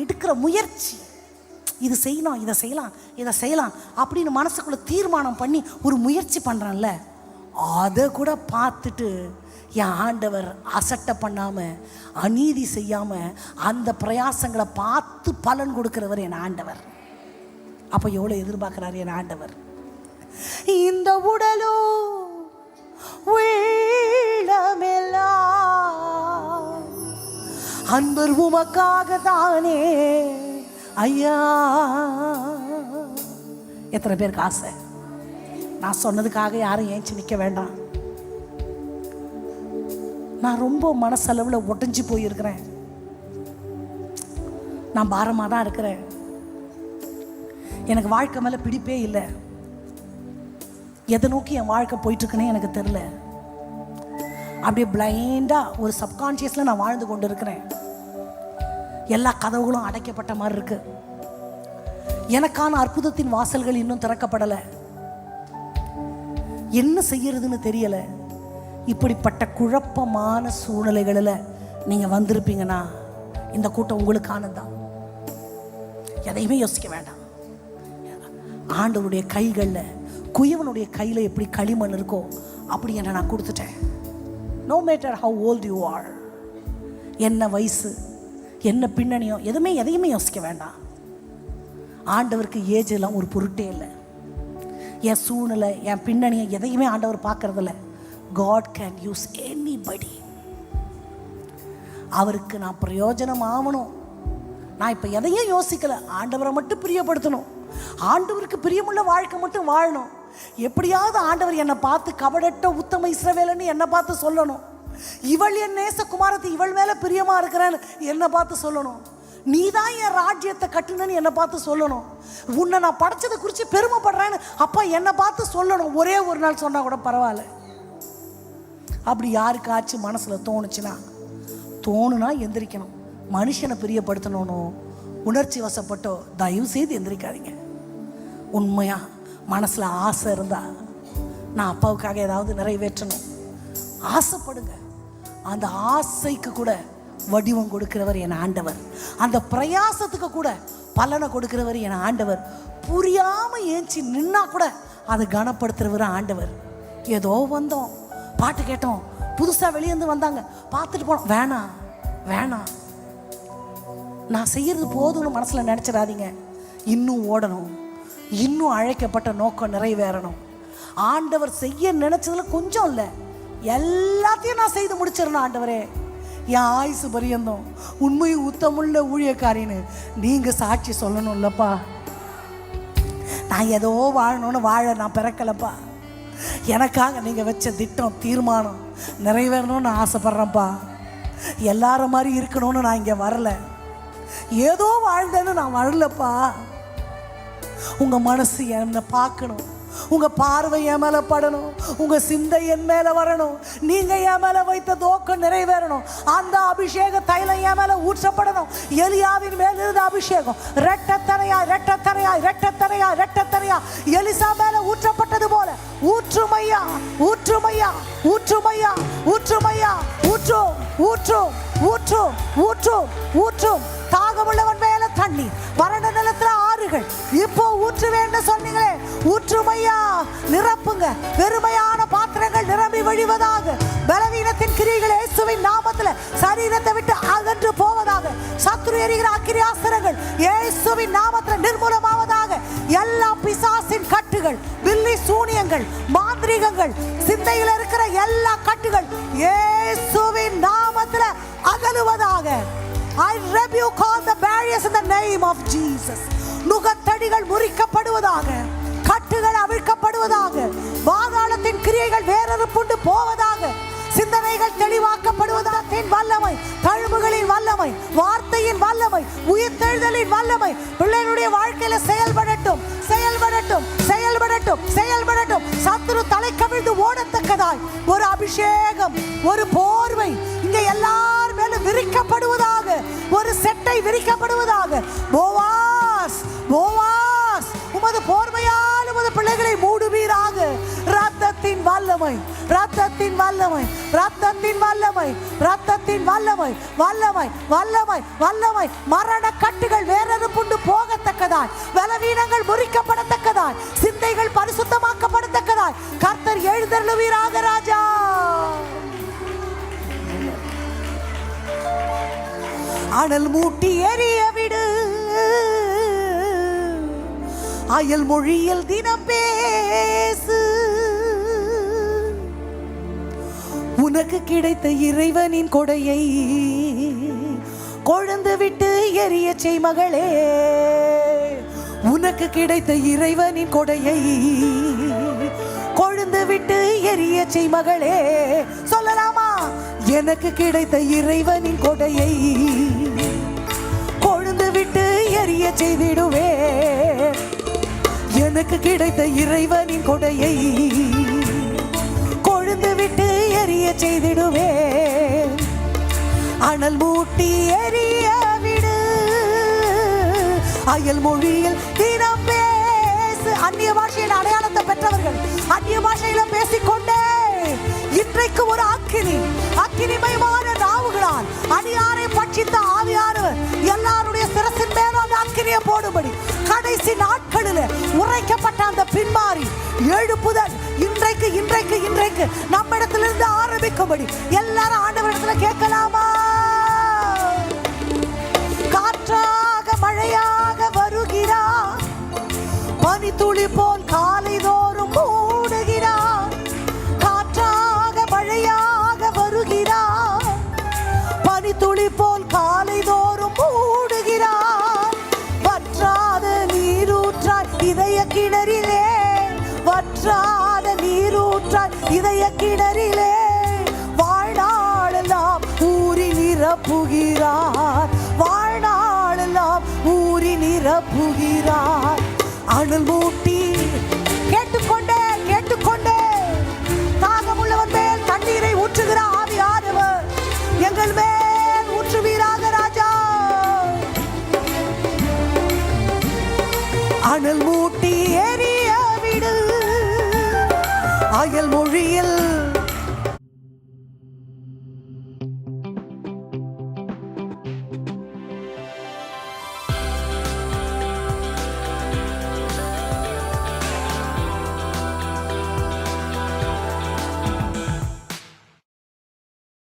Speaker 1: எடுக்கிற முயற்சி, இது செய்யணும், இதை செய்யலாம், இதை செய்யலாம் அப்படின்னு மனசுக்குள்ளே தீர்மானம் பண்ணி ஒரு முயற்சி பண்ணுறேன்ல, அதை கூட பார்த்துட்டு என் ஆண்டவர் அசட்டை பண்ணாமல் அநீதி செய்யாமல் அந்த பிரயாசங்களை பார்த்து பலன் கொடுக்கிறவர் என் ஆண்டவர். அப்போ எவ்வளோ எதிர்பார்க்குறாரு என் ஆண்டவர். இந்த உடலோ உள்ளமெல்லாம் அன்பர் உமக்காக தானே ஐயா. எத்தனை பேருக்கு ஆசை? நான் சொன்னதுக்காக யாரும் ஏஞ்சி நிற்க வேண்டாம். நான் ரொம்ப மனசளவில் ஒட்டஞ்சி போயிருக்கிறேன். நான் பாரமாக தான் இருக்கிறேன். எனக்கு வாழ்க்கை மேலே பிடிப்பே இல்லை. எதை நோக்கி என் வாழ்க்கை போயிட்டுருக்குன்னே எனக்கு தெரில. அப்படியே பிளைண்டாக ஒரு சப்கான்ஷியஸில் நான் வாழ்ந்து கொண்டு இருக்கிறேன். எல்லா கதவுகளும் அடைக்கப்பட்ட மாதிரி இருக்கு. எனக்கான அற்புதத்தின் வாசல்கள் இன்னும் திறக்கப்படலை. என்ன செய்யறதுன்னு தெரியல. இப்படிப்பட்ட குழப்பமான சூழ்நிலைகளில் நீங்கள் வந்திருப்பீங்கன்னா இந்த கூட்டம் உங்களுக்கானதான். எதையுமே யோசிக்க வேண்டாம். ஆண்டவருடைய கைகளில், குயவனுடைய கையில் எப்படி களிமண் இருக்கோ அப்படி என்ன நான் கொடுத்துட்டேன். No matter how old you are, என்ன வயசு, என்ன பின்னணியோ, எதையுமே யோசிக்க வேண்டாம். ஆண்டவருக்கு ஏஜ் எல்லாம் ஒரு பொருட்டே இல்லை. என் சூழ்நிலை, என் பின்னணியை எதையுமே ஆண்டவர் பார்க்கறதில்ல. God can use anybody. அவருக்கு நான் பிரயோஜனம் ஆகணும். நான் இப்போ எதையும் யோசிக்கலை. ஆண்டவரை மட்டும் பிரியப்படுத்தணும். ஆண்டவருக்கு பிரியமுள்ள வாழ்க்கை மட்டும் வாழணும். எப்படியாவது ஆண்டவர் என்னை பார்த்து கபடட்ட உத்தம இஸ்ரவேலன்னு என்னை பார்த்து சொல்லணும். இவள் என் நேசகுமாரத்தை, இவள் மேலே பிரியமாக இருக்கிறேன்னு என்னை பார்த்து சொல்லணும். நீ தான் என் ராஜ்யத்தை கட்டுனன்னு என்னை பார்த்து சொல்லணும். உன்னை நான் படைச்சதை குறித்து பெருமைப்படுறேன்னு அப்பா என்னை பார்த்து சொல்லணும். ஒரே ஒரு நாள் சொன்னால் கூட பரவாயில்ல. அப்படி யாருக்காச்சும் மனசில் தோணுனா எந்திரிக்கணும். மனுஷனை பிரியப்படுத்தணும்னு உணர்ச்சி வசப்பட்டோ தயவு செய்து எந்திரிக்காதீங்க. உண்மையாக மனசில் ஆசை இருந்தால் நான் அப்பாவுக்காக ஏதாவது நிறைவேற்றணும் ஆசைப்படுங்க. அந்த ஆசைக்கு கூட வடிவம் கொடுக்கிறவர் என் ஆண்டவர். அந்த பிரயாசத்துக்கு கூட பலனை கொடுக்கிறவர் என் ஆண்டவர். புரியாமல் ஏஞ்சி நின்னா கூட அதை கனப்படுத்துகிறவர் ஆண்டவர். ஏதோ வந்தோம், பாட்டு கேட்டோம், புதுசாக வெளியேந்து வந்தாங்க, பார்த்துட்டு போனோம். வேணாம், நான் செய்யறது போதும்னு மனசில் நினச்சிடாதீங்க. இன்னும் ஓடணும், இன்னும் அழைக்கப்பட்ட நோக்கம் நிறைவேறணும். ஆண்டவர் செய்ய நினைச்சதுல கொஞ்சம் இல்லை, எல்லாத்தையும் நான் செய்து முடிச்சிடணும். ஆண்டவரே, என் ஆயுசு பரியந்தம் உண்மையும் உத்தமுள்ள ஊழியக்காரின்னு நீங்கள் சாட்சி சொல்லணும் இல்லப்பா. நான் ஏதோ வாழணும்னு வாழ நான் பிறக்கலப்பா. எனக்காக நீங்கள் வச்ச திட்டம், தீர்மானம் நிறைவேறணும்னு ஆசைப்பட்றேன்ப்பா. எல்லார மாதிரி இருக்கணும்னு நான் இங்கே வரல. ஏதோ வாழ்ந்தேன்னு நான் வரலப்பா. உங்கள் மனசு என்னை பார்க்கணும், உங்கள் பார்வை என் மேலே படணும், உங்கள் சிந்தை என் மேலே வரணும், நீங்கள் என் மேலே வைத்த நோக்கம் நிறைவேறணும். அந்த அபிஷேக தைலம் என் மேலே ஊற்றப்படணும். எலியாவின் மேல் இருந்த அபிஷேகம் ரெட்டத்தனையா எலிசா மேலே ஊற்றப்பட்டது போல ஊற்றுமையா ஊற்றுமையா ஊற்றுமையா ஊற்றுமையா ஊற்றும் ஊற்றும் ஊற்றும் ஊற்றும் ஊற்றும். தாகமுள்ளவன் மேல தண்ணி, வறண்ட நிலத்துல ஆறுகள். இப்போ ஊற்றுவேன்னு சொன்னீங்களே, ஊற்றுமையா நிரப்புங்க. வெறுமையான பாத்திரங்கள் நிரம்பி வழிவதாக. பலவீனத்தின் கிரியைகள் இயேசுவின் நாமத்துல சரீரத்தை விட்டு அகன்று போவதாக. சத்துரு எரிகிற அக்கிரியாஸ்திரங்கள் இயேசுவின் நாமத்துல நிர்மூலமாவதாக. எல்லா பிசாசின் கட்டுகள், பில்லி சூனியங்கள், மாந்திரீகங்கள், சிந்தையில் இருக்கிற எல்லா கட்டுகள் இயேசுவின் நாமத்துல அகலுவதாக. I rebuke all the barriers in the name of Jesus. நுகத்தடிகள் முறிக்கப்படுவதாக, கட்டுகள் அவிழ்க்கப்படுவதாக. அழிக்கப்படுவதாக. பாதாளத்தின் கிரியைகள் வேறறுப்புண்டு போவதாக. சிந்தனைகள் தெளிவாக்கப்படுவதாக. வல்லமை, தழும்புகளின் வல்லமை, வார்த்தையின் வல்லமை, உயிர்த்தெழுதலின் வல்லமை பிள்ளைகளுடைய வாழ்க்கையில செயல்படட்டும், செயல்படட்டும், செயல்படட்டும், செயல்படட்டும். சத்துரு தலை கவிழ்ந்து ஓடத்தக்கதாய் ஒரு அபிஷேகம், ஒரு போர்வை இங்க எல்லார் மேலும் விரிக்கப்படுவதாக. ஒரு செட்டை விரிக்கப்படுவதாக. போவாஸ், போவாஸ், உமது போர்வையால் உமது பிள்ளைகளை மூடுவீராக. ரத்தத்தின் வல்லமை, ரத்தத்தின் வல்லமை, ரத்தத்தின் வல்லமை, ரத்தத்தின் வல்லமை, வல்லமை, வல்லமை, வல்லமை. மரண கட்டுகள் வேறறுப்புண்டு போகத்தக்கதாய், பலவீனங்கள் முறிக்கப்படத்தக்கதாய், சிந்தைகள் பரிசுத்தமாக்கப்படத்தக்கதாய் கர்த்தர் எழுந்தருளுவீராக. ராஜா, அனல் மூட்டி எரிய விடு, அயல் மொழியில் தினம் பேசு. உனக்கு கிடைத்த இறைவனின் கொடையை கொழுந்து விட்டு எரிய செய் மகளே. உனக்கு கிடைத்த இறைவனின் கொடையை கொழுந்து விட்டு எரிய செய் மகளே. சொல்லலாமா? எனக்கு கிடைத்த இறைவனின் கொடையை கொழுந்து விட்டு எரிய செய்திடுவே. எனக்கு கிடைத்த இறைவனின் கொடையை கொழுந்து விட்டு எரிய செய்திடுவே. அனல் மூட்டி எரிய விடு, அயல் மொழியில் தினம் பேசு. அந்நிய பாஷையில் அடையாளத்தை பெற்றவர்கள் அந்நிய பாஷையில பேசிக்கொண்டே இன்றைக்கு ஒரு அக்கினி, அக்கினிமயமான நாவுகளால் அடியாரை பட்சித்த ஆவியானவர் எல்லாருடைய சிரசின் மேலும் அந்த அக்கினியை போடும்படி கடைசி நாட்களில் உரைக்கப்பட்ட அந்த பின்மாறி எழுப்புதல் இன்றைக்கு இன்றைக்கு இன்றைக்கு நம்மிடத்திலிருந்து ஆரம்பிக்கும்படி எல்லாரும் ஆண்டவரிடத்துல கேட்கலாமா? காற்றாக மழையாக வருகிறார், பனி துளி போல் காலை தோறும் மூடுகிறார். காற்றாக மழையாக வருகிறார், பனி துளி போல் காலை தோறும் மூடுகிறார். வற்றாத நீரூற்றாய் இதய கிணறிலே, வற்றாத நீரூற்றாய் இதய கிணறிலே வாழ்நாளெல்லாம் ஊறி நிரப்புகிறார். வாழ்நாளெல்லாம் ஊறி நிரப்புகிறார். அனல் மூட்டி கேட்டுக்கொண்டே கேட்டுக்கொண்டே தாகமுள்ளவன் மேல் தண்ணீரை ஊற்றுகிற ஆவியானவர் எங்கள் மேல் ஊற்றுவீராக. ராஜா, அனல்